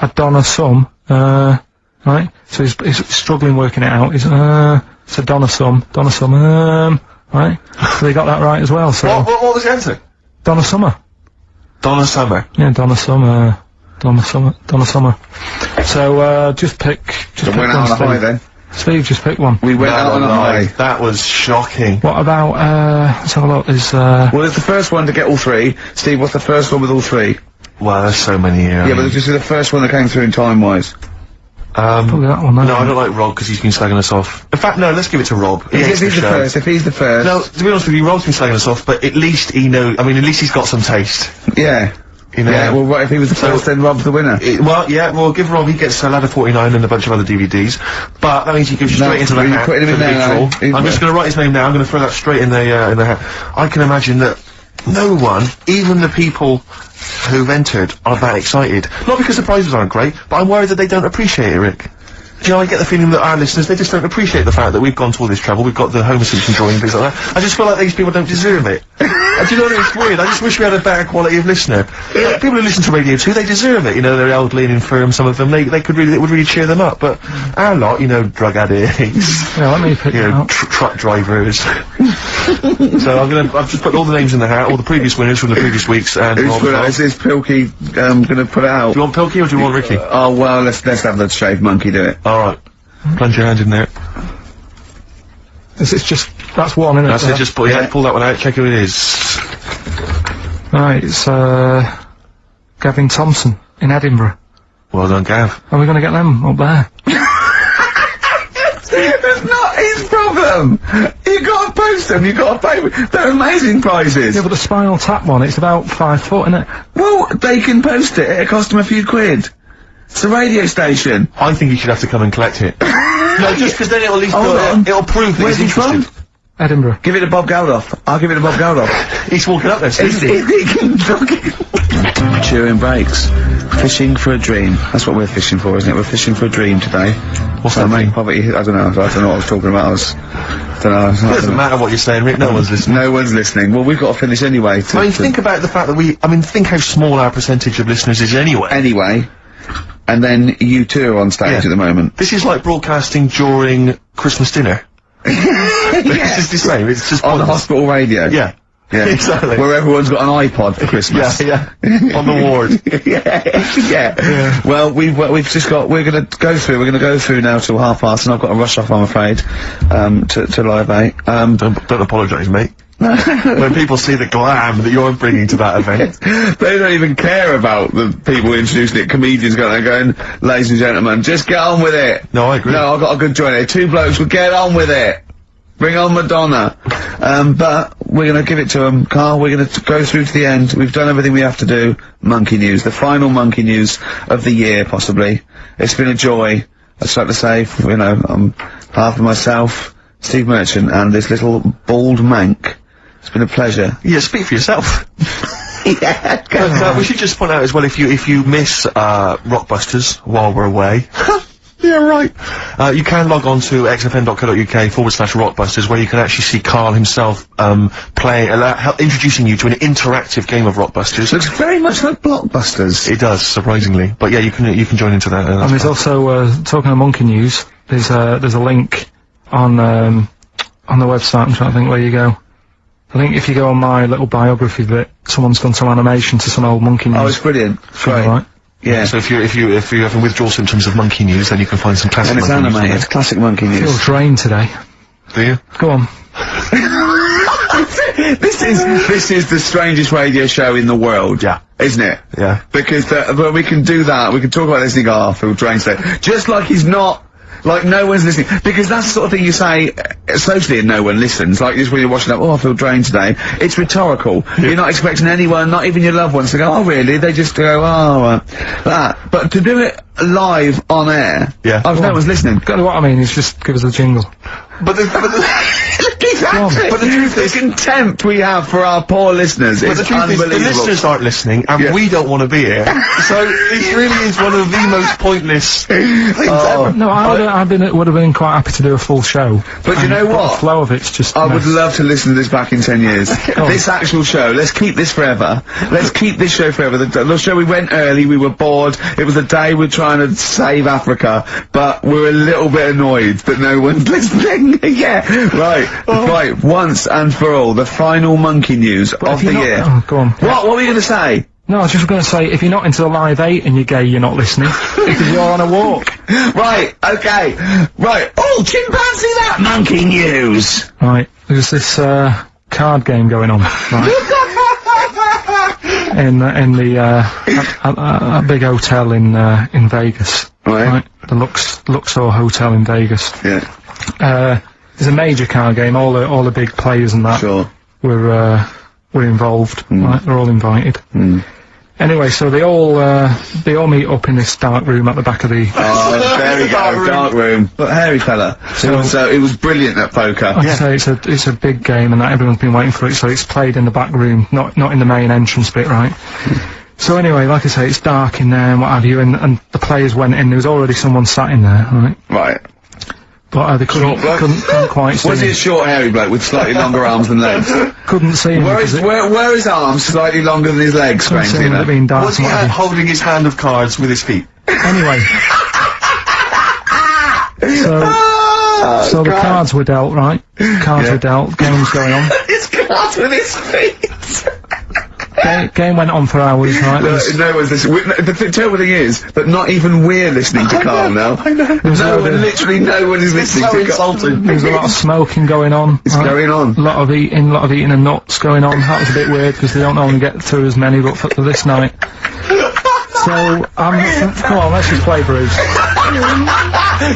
Speaker 3: I'd done a sum, right? So he's struggling working it out. So Donna sum, right? So they got that right as well, so.
Speaker 2: What was the answer?
Speaker 3: Donna Summer.
Speaker 2: Donna Summer.
Speaker 3: Yeah, Donna Summer. So, just pick
Speaker 1: So went out on a high
Speaker 3: Steve.
Speaker 1: then.
Speaker 3: Steve, just pick one.
Speaker 1: We went out on a high.
Speaker 2: That was shocking.
Speaker 3: What about, let's have a look,
Speaker 1: Well, it's the first one to get all three. Steve, what's the first one with all three?
Speaker 2: Wow, there's so many here.
Speaker 1: Yeah, but this is the first one that came through in time-wise.
Speaker 3: probably that one,
Speaker 2: No, I don't like Rob because he's been slagging us off. In fact, no, let's give it to Rob. He hates
Speaker 1: If he's the
Speaker 2: show.
Speaker 1: first, if he's the first.
Speaker 2: No, to be honest with you, Rob's been slagging us off, but at least he knows. I mean, at least he's got some taste.
Speaker 1: Yeah.
Speaker 2: You know?
Speaker 1: Yeah, well, what if he was the first, then Rob's the winner?
Speaker 2: Well, yeah, we'll give Rob, he gets a Ladder 49 and a bunch of other DVDs, but that means he goes straight into the
Speaker 1: you're
Speaker 2: hat.
Speaker 1: putting him in
Speaker 2: for the
Speaker 1: there,
Speaker 2: big draw. I'm just gonna write his name now, I'm gonna throw that straight in the hat. I can imagine that no one, even the people who've entered, are that excited. Not because the prizes aren't great, but I'm worried that they don't appreciate it, Rick. Do you know, I get the feeling that our listeners, they just don't appreciate the fact that we've gone to all this trouble, we've got the Homer Simpson drawing and things like that. I just feel like these people don't deserve it. Do you know what, it's weird, I just wish we had a better quality of listener. People who listen to Radio 2, they deserve it, you know, they're elderly and infirm, some of them, it would really cheer them up, but our lot, you know, drug addicts,
Speaker 3: Yeah, let me pick
Speaker 2: you
Speaker 3: it
Speaker 2: know,
Speaker 3: out.
Speaker 2: truck drivers. So I've just put all the names in the hat, all the previous winners from the previous weeks, and
Speaker 1: Who's
Speaker 2: Rob as
Speaker 1: gonna,
Speaker 2: well.
Speaker 1: is this Pilkey, gonna put it out?
Speaker 2: Do you want Pilkey or do you want Ricky?
Speaker 1: Oh, well, let's have the shaved monkey do it.
Speaker 2: Alright. Plunge your hand in there.
Speaker 3: It's just, that's one, isn't it?
Speaker 2: That's it, just pull that one out, check who it is.
Speaker 3: Right, it's, Gavin Thompson in Edinburgh.
Speaker 2: Well done, Gav.
Speaker 3: Are we gonna get them up there?
Speaker 1: That's not his problem! You gotta post them, you gotta pay, they're amazing prizes!
Speaker 3: Yeah, but the Spinal Tap one, it's about 5 foot, isn't it?
Speaker 1: Well, they can post it, it'll cost them a few quid. It's a radio station.
Speaker 2: I think you should have to come and collect it. No, just because then it'll at least
Speaker 1: Hold on.
Speaker 2: it'll prove that
Speaker 1: Where's
Speaker 2: he's
Speaker 1: he from?
Speaker 2: interested.
Speaker 3: Edinburgh.
Speaker 1: Give it to Bob Geldof. I'll give it to Bob Geldof.
Speaker 2: He's walking up there,
Speaker 1: He can Chewing breaks. Fishing for a dream. That's what we're fishing for, isn't it? We're fishing for a dream today.
Speaker 2: What's that
Speaker 1: make
Speaker 2: mean?
Speaker 1: poverty. I don't know what I was talking about. I don't know.
Speaker 2: It doesn't matter what you're saying, Rick, no one's listening.
Speaker 1: No one's listening. Well, we've got to finish anyway.
Speaker 2: I mean, think about the fact that think how small our percentage of listeners is anyway.
Speaker 1: Anyway. And then you two are on stage
Speaker 2: Yeah.
Speaker 1: at the moment.
Speaker 2: This is like broadcasting during Christmas dinner. This is the same, it's just
Speaker 1: On the
Speaker 2: pointless.
Speaker 1: hospital radio.
Speaker 2: Yeah.
Speaker 1: Yeah.
Speaker 2: Exactly.
Speaker 1: Where everyone's got an iPod for Christmas.
Speaker 2: Yeah. On the ward.
Speaker 1: yeah. Well, we're gonna go through now till 5:30, and I've got to rush off, I'm afraid, to Live 8.
Speaker 2: Don't apologise, mate. When people see the glam that you're bringing to that event.
Speaker 1: They don't even care about the people introducing it. Comedians going, ladies and gentlemen, just get on with it.
Speaker 2: No, I agree.
Speaker 1: No, I've got a good joint here. Two blokes will get on with it. Bring on Madonna. But we're gonna give it to them. Karl, we're gonna go through to the end. We've done everything we have to do. Monkey news. The final monkey news of the year, possibly. It's been a joy. I'd just like to say, you know, on behalf of myself, Steve Merchant, and this little bald mank, it's been a pleasure.
Speaker 2: Yeah, speak for yourself.
Speaker 1: Yeah,
Speaker 2: But, we should just point out as well, if you miss Rockbusters while we're away, yeah, right. You can log on to xfn.co.uk/Rockbusters, where you can actually see Karl himself introducing you to an interactive game of Rockbusters.
Speaker 1: Looks very much like Blockbusters.
Speaker 2: It does, surprisingly. But yeah, you can join into that.
Speaker 3: And there's also, talking of monkey news, there's a link on the website, I'm trying to think where you go. I think if you go on my little biography bit, someone's done some animation to some old monkey news.
Speaker 1: Oh, it's brilliant. It's great.
Speaker 3: Right.
Speaker 1: Yeah.
Speaker 2: So if you're having withdrawal symptoms of monkey news, then you can find some classic
Speaker 1: And it's
Speaker 2: monkey news on
Speaker 1: animated. Classic monkey
Speaker 3: I feel
Speaker 1: news.
Speaker 3: drained today.
Speaker 2: there. Do you?
Speaker 3: Go on.
Speaker 1: This is the strangest radio show in the world.
Speaker 2: Yeah.
Speaker 1: Isn't it?
Speaker 2: Yeah.
Speaker 1: Because, well, we can do that. We can talk about this and go, oh, I feel drained today. Just like he's not. Like, no one's listening. Because that's the sort of thing you say socially and no one listens. Like, just when you're watching up, oh, I feel drained today. It's rhetorical. You're not expecting anyone, not even your loved ones, to go, oh, really? They just go, oh, that. But to do it live on air,
Speaker 2: Yeah.
Speaker 1: oh, no one's listening.
Speaker 3: Got to what I mean is just give us a jingle.
Speaker 2: But the
Speaker 1: Exactly.
Speaker 2: But the truth is,
Speaker 1: the contempt we have for our poor listeners
Speaker 2: but
Speaker 1: is
Speaker 2: the truth is,
Speaker 1: unbelievable.
Speaker 2: the listeners aren't listening, and
Speaker 1: Yeah.
Speaker 2: we don't want to be here. So it really is one of the most pointless things ever.
Speaker 3: No, would have been quite happy to do a full show.
Speaker 1: But you know
Speaker 3: And
Speaker 1: what?
Speaker 3: The flow of it's just.
Speaker 1: I would
Speaker 3: mess.
Speaker 1: love to listen to this back in 10 years. This actual show, let's keep this forever. Let's keep this show forever. The show, we went early, we were bored, it was a day we're trying to save Africa, but we're a little bit annoyed that no one's listening. Yeah, right, once and for all, the final monkey news of
Speaker 3: if
Speaker 1: the
Speaker 3: you're not-
Speaker 1: year.
Speaker 3: Oh, go on.
Speaker 1: What were you going to say?
Speaker 3: No, I was just going to say, if you're not into the Live 8 and you're gay, you're not listening. Because you're on a walk.
Speaker 1: Right, okay, right. Oh, chimpanzee that monkey news!
Speaker 3: Right, there's this, card game going on, right? in the big hotel in Vegas.
Speaker 1: Right.
Speaker 3: The Luxor Hotel in Vegas.
Speaker 1: Yeah,
Speaker 3: There's a major card game, all the big players and that
Speaker 1: sure.
Speaker 3: were involved, right? They're all invited. Anyway, so they all meet up in this dark room at the back of the.
Speaker 1: Oh, there we go, dark room. But hairy fella. So it was brilliant at poker.
Speaker 3: Like I say, it's a big game, and that everyone's been waiting for it. So it's played in the back room, not in the main entrance bit, right? So anyway, like I say, it's dark in there and what have you, and the players went in. There was already someone sat in there, right?
Speaker 1: Right.
Speaker 3: But they couldn't quite see
Speaker 1: Was he
Speaker 3: him.
Speaker 1: a short, hairy bloke with slightly longer arms than legs?
Speaker 3: Couldn't see him.
Speaker 1: Where are his arms slightly longer than his legs,
Speaker 3: Couldn't see
Speaker 1: strangely
Speaker 3: him,
Speaker 1: enough?
Speaker 3: it being dark
Speaker 2: Was
Speaker 3: and
Speaker 2: he
Speaker 3: what have you.
Speaker 2: holding his hand of cards with his feet?
Speaker 3: Anyway. So the cards were dealt, right? Cards were dealt, game was going on.
Speaker 1: His cards with his feet!
Speaker 3: Game went on for hours, right?
Speaker 1: No one's listening. The terrible thing is that not even we're listening to Karl now.
Speaker 2: I know.
Speaker 1: Literally no one is listening
Speaker 2: So
Speaker 1: to
Speaker 2: insulting.
Speaker 3: There was a lot of smoking going on.
Speaker 1: It's going on.
Speaker 3: A lot of eating and nuts going on. That was a bit weird because they don't normally get through as many, but for this night. So, come on, let's just play Bruce.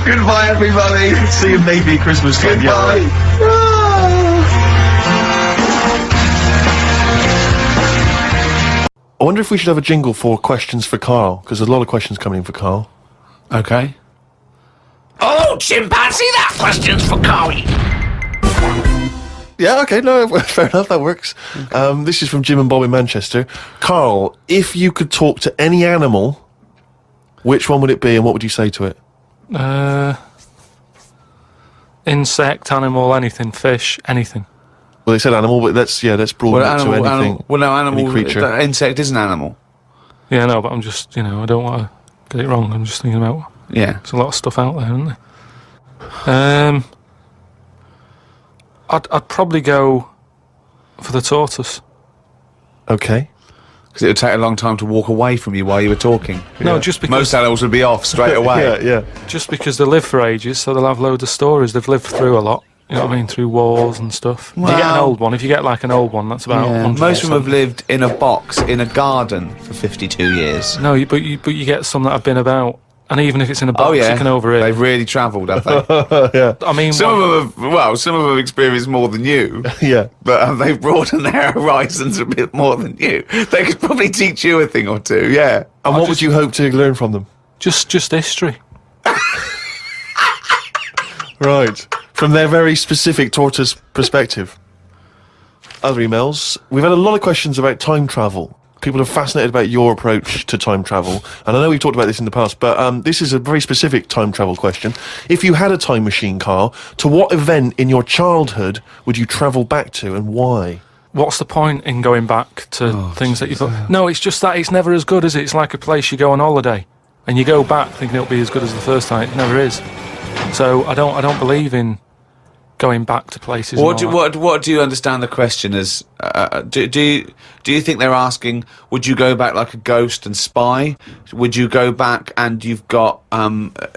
Speaker 1: Goodbye, everybody.
Speaker 2: See you maybe Christmas time.
Speaker 1: Goodbye.
Speaker 2: I wonder if we should have a jingle for questions for Karl, because there's a lot of questions coming in for Karl.
Speaker 1: Okay.
Speaker 4: Oh, chimpanzee, that question's for Karl.
Speaker 2: Yeah, okay, no, fair enough, that works. This is from Jim and Bob in Manchester. Karl, if you could talk to any animal, which one would it be and what would you say to it?
Speaker 3: Insect, animal, anything, fish, anything.
Speaker 2: Well, they said animal, but let's broaden it to anything. Any creature.
Speaker 1: Insect is an animal.
Speaker 3: Yeah, no, but I'm just, I don't want to get it wrong. I'm just thinking about,
Speaker 1: Yeah.
Speaker 3: there's a lot of stuff out there, isn't there? I'd probably go for the tortoise.
Speaker 2: Okay.
Speaker 1: Because it would take a long time to walk away from you while you were talking.
Speaker 3: No, just because
Speaker 1: Most animals would be off straight away.
Speaker 2: Yeah.
Speaker 3: just because they live for ages, so they'll have loads of stories. They've lived through a lot. You know what I mean? Through wars and stuff. If you get an old one, if you get like an old one, that's about 100
Speaker 1: Most of them
Speaker 3: or
Speaker 1: have lived in a box in a garden for 52 years.
Speaker 3: No, but you get some that have been about, and even if it's in a box, you can overeat.
Speaker 1: They've really travelled, have they?
Speaker 3: I mean,
Speaker 1: some of them have experienced more than you.
Speaker 2: Yeah.
Speaker 1: But they've broadened their horizons a bit more than you. They could probably teach you a thing or two, yeah.
Speaker 2: And what would you hope to learn from them?
Speaker 3: just history.
Speaker 2: Right. From their very specific tortoise perspective. Other emails. We've had a lot of questions about time travel. People are fascinated about your approach to time travel. And I know we've talked about this in the past, but this is a very specific time travel question. If you had a time machine, Karl, to what event in your childhood would you travel back to and why?
Speaker 3: What's the point in going back to things that you thought? No, it's just that it's never as good, is it? It's like a place you go on holiday and you go back thinking it'll be as good as the first time. It never is. So I don't believe in going back to places.
Speaker 1: What do you understand the question as? Do you think they're asking, would you go back like a ghost and spy? Would you go back and you've got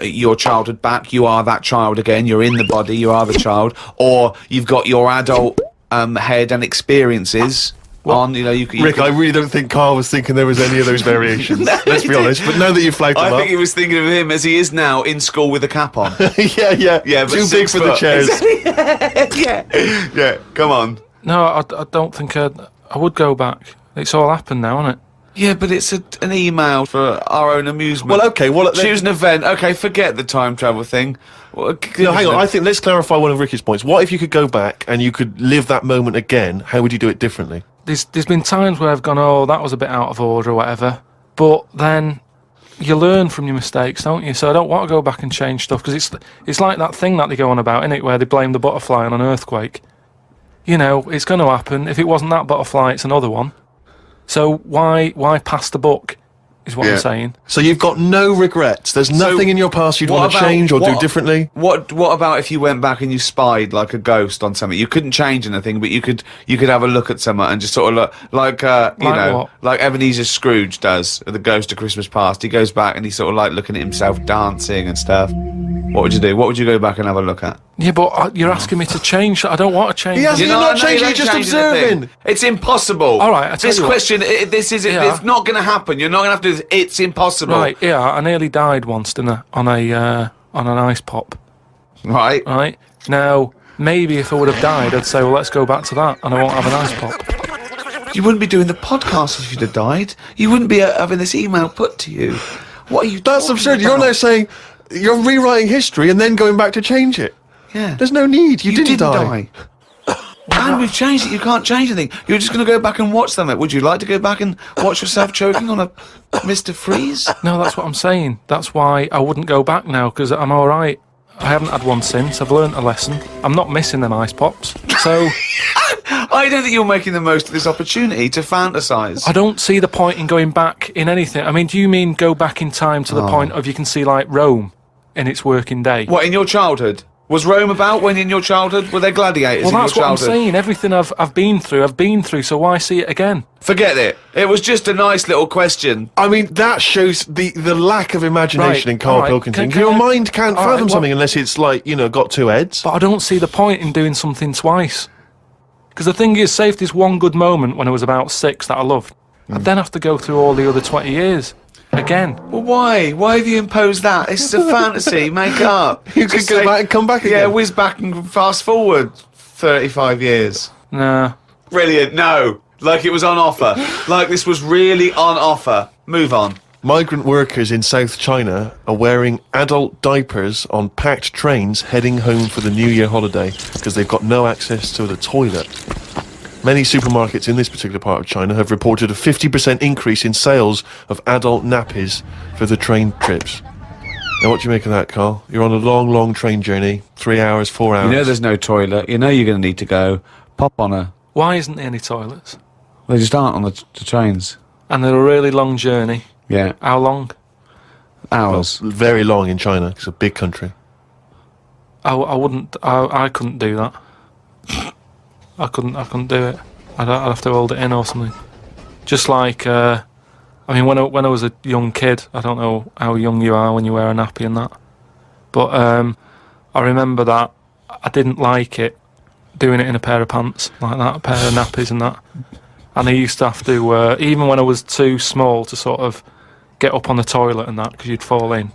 Speaker 1: your childhood back? You are that child again. You're in the body. You are the child, or you've got your adult head and experiences. Rick,
Speaker 2: I really don't think Karl was thinking there was any of those variations. Let's be honest. But now that you've flagged them
Speaker 1: I
Speaker 2: up,
Speaker 1: think he was thinking of him as he is now in school with a cap on.
Speaker 2: yeah,
Speaker 1: but
Speaker 2: too big for the chairs.
Speaker 1: yeah. Come on.
Speaker 3: No, I don't think I would go back. It's all happened now, isn't it?
Speaker 1: Yeah, but it's an email for our own amusement.
Speaker 2: Well, okay. Well,
Speaker 1: choose an event. Okay, forget the time travel thing. Well,
Speaker 2: no, hang on. I think let's clarify one of Ricky's points. What if you could go back and you could live that moment again? How would you do it differently?
Speaker 3: There's been times where I've gone, oh, that was a bit out of order or whatever. But then you learn from your mistakes, don't you? So I don't want to go back and change stuff because it's like that thing that they go on about, innit, where they blame the butterfly on an earthquake. You know, it's going to happen. If it wasn't that butterfly, it's another one. So why pass the buck, is what I'm saying.
Speaker 2: So you've got no regrets. There's nothing in your past you'd want to change or do differently?
Speaker 1: What about if you went back and you spied like a ghost on something? You couldn't change anything, but you could have a look at someone and just sort of look like like Ebenezer Scrooge does at the Ghost of Christmas Past. He goes back and he's sort of like looking at himself dancing and stuff. What would you do? What would you go back and have a look at?
Speaker 3: Yeah, but you're asking me to change. I don't want to change.
Speaker 2: You're not changing, you're just observing.
Speaker 1: It's impossible.
Speaker 3: All right, I tell
Speaker 1: this
Speaker 3: you what.
Speaker 1: question, it's not going to happen. You're not going to have to do this. It's impossible.
Speaker 3: Right, yeah, I nearly died once, didn't I? On an ice pop.
Speaker 1: Right.
Speaker 3: Right. Now, maybe if I would have died, I'd say, well, let's go back to that, and I won't have an ice pop.
Speaker 1: You wouldn't be doing the podcast if you'd have died. You wouldn't be having this email put to you. What are you
Speaker 2: That's
Speaker 1: talking
Speaker 2: absurd.
Speaker 1: about?
Speaker 2: You're now saying you're rewriting history and then going back to change it.
Speaker 1: Yeah.
Speaker 2: There's no need. You didn't die.
Speaker 1: And we've changed it. You can't change anything. You're just going to go back and watch them. Would you like to go back and watch yourself choking on a Mr. Freeze?
Speaker 3: No, that's what I'm saying. That's why I wouldn't go back now, because I'm all right. I haven't had one since. I've learnt a lesson. I'm not missing them ice pops. So
Speaker 1: I don't think you're making the most of this opportunity to fantasise.
Speaker 3: I don't see the point in going back in anything. I mean, do you mean go back in time to the point of you can see, like, Rome in its working day?
Speaker 1: What, in your childhood? Was Rome about when in your childhood? Were there gladiators
Speaker 3: Well,
Speaker 1: in your
Speaker 3: that's what I'm
Speaker 1: childhood?
Speaker 3: saying. Everything I've been through, so why see it again?
Speaker 1: Forget it. It was just a nice little question.
Speaker 2: I mean, that shows the lack of imagination
Speaker 3: Right,
Speaker 2: in Karl
Speaker 3: all right.
Speaker 2: Pilkington.
Speaker 3: Can
Speaker 2: Your
Speaker 3: I-
Speaker 2: mind can't
Speaker 3: all right,
Speaker 2: fathom
Speaker 3: what-
Speaker 2: something unless it's, like, got two heads.
Speaker 3: But I don't see the point in doing something twice. Because the thing is, say if there's one good moment when I was about 6 that I loved, I'd then have to go through all the other 20 years again.
Speaker 1: Well, why? Why have you imposed that? It's a fantasy. Make it up.
Speaker 2: You could go back and come back
Speaker 1: Yeah,
Speaker 2: again.
Speaker 1: whiz back and fast forward 35 years.
Speaker 3: Nah.
Speaker 1: Brilliant. No. Like it was on offer. Like this was really on offer. Move on.
Speaker 2: Migrant workers in South China are wearing adult diapers on packed trains heading home for the New Year holiday because they've got no access to the toilet. Many supermarkets in this particular part of China have reported a 50% increase in sales of adult nappies for the train trips. Now, what do you make of that, Karl? You're on a long, long train journey, 3 hours, 4 hours.
Speaker 1: You know there's no toilet. You know you're going to need to go. Pop on a...
Speaker 3: Why isn't there any toilets?
Speaker 1: They just aren't on the trains.
Speaker 3: And they're a really long journey.
Speaker 1: Yeah.
Speaker 3: How long?
Speaker 1: Hours.
Speaker 2: Very long in China. It's a big country.
Speaker 3: I couldn't do that. I couldn't do it. I'd have to hold it in or something. Just like, I mean, when I was a young kid, I don't know how young you are when you wear a nappy and that, but I remember that I didn't like it, doing it in a pair of pants like that, a pair of nappies and that. And I used to have to, even when I was too small to sort of get up on the toilet and that, because you'd fall in.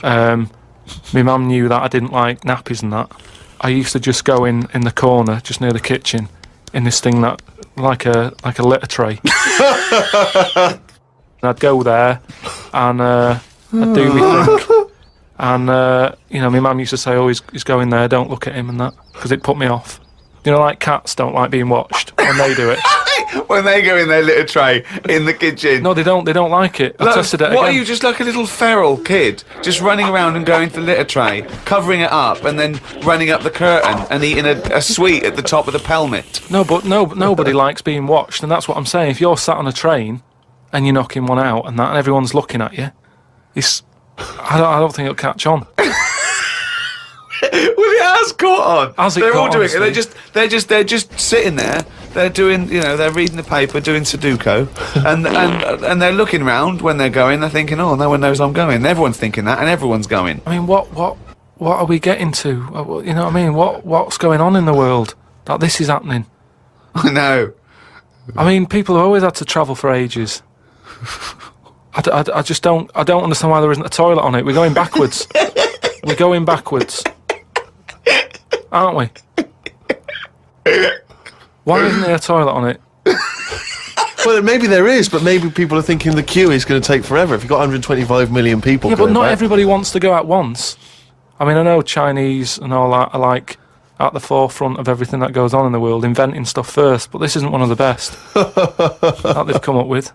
Speaker 3: My mum knew that I didn't like nappies and that. I used to just go in the corner, just near the kitchen, in this thing that, like a litter tray. And I'd go there, and I'd do my thing. And, my mum used to say, oh, he's going there, don't look at him and that, because it put me off. Like cats don't like being watched when they do it.
Speaker 1: When they go in their little tray in the kitchen.
Speaker 3: No, they don't like it. I
Speaker 1: Look,
Speaker 3: tested it
Speaker 1: what
Speaker 3: again.
Speaker 1: are you, just like a little feral kid, just running around and going to the litter tray, covering it up, and then running up the curtain and eating a sweet at the top of the pelmet?
Speaker 3: No, but nobody likes being watched, and that's what I'm saying. If you're sat on a train and you're knocking one out and that, and everyone's looking at you, I don't think it'll catch on.
Speaker 1: Well, it has caught on.
Speaker 3: Has it
Speaker 1: They're all
Speaker 3: caught
Speaker 1: doing
Speaker 3: on,
Speaker 1: it. They're just sitting there. They're doing, they're reading the paper, doing Sudoku, and they're looking round when they're going. They're thinking, oh, no one knows I'm going. Everyone's thinking that, and everyone's going.
Speaker 3: I mean, what are we getting to? You know what I mean? What's going on in the world that this is happening?
Speaker 1: I know.
Speaker 3: I mean, people have always had to travel for ages. I just don't understand why there isn't a toilet on it. We're going backwards. We're going backwards, aren't we? Why isn't there a toilet on it?
Speaker 2: Well, maybe there is, but maybe people are thinking the queue is going to take forever. If you've got 125 million people
Speaker 3: Yeah, but
Speaker 2: going
Speaker 3: not
Speaker 2: back.
Speaker 3: everybody wants to go at once. I mean, I know Chinese and all that are like at the forefront of everything that goes on in the world, inventing stuff first, but this isn't one of the best that they've come up with.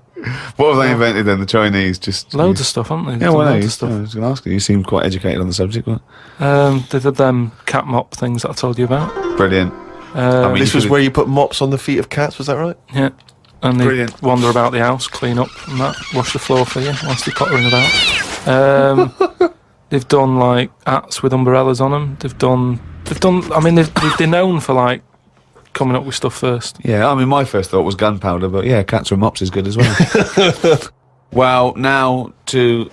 Speaker 1: What have they invented then? The Chinese just
Speaker 3: Loads of stuff, haven't they?
Speaker 1: Yeah,
Speaker 3: They've
Speaker 1: well,
Speaker 3: done
Speaker 1: I
Speaker 3: loads of
Speaker 1: was
Speaker 3: stuff.
Speaker 1: going to ask you. You seem quite educated on the subject. What?
Speaker 3: They did them cat mop things that I told you about.
Speaker 1: Brilliant. I mean,
Speaker 2: This was where you put mops on the feet of cats, was that right?
Speaker 3: Yeah. And they
Speaker 1: Brilliant.
Speaker 3: wander about the house, clean up and that, wash the floor for you whilst they're pottering about. They've done like hats with umbrellas on them. They've done. I mean, they're known for like coming up with stuff first.
Speaker 1: Yeah, I mean, my first thought was gunpowder, but yeah, cats and mops is good as well. Well, now to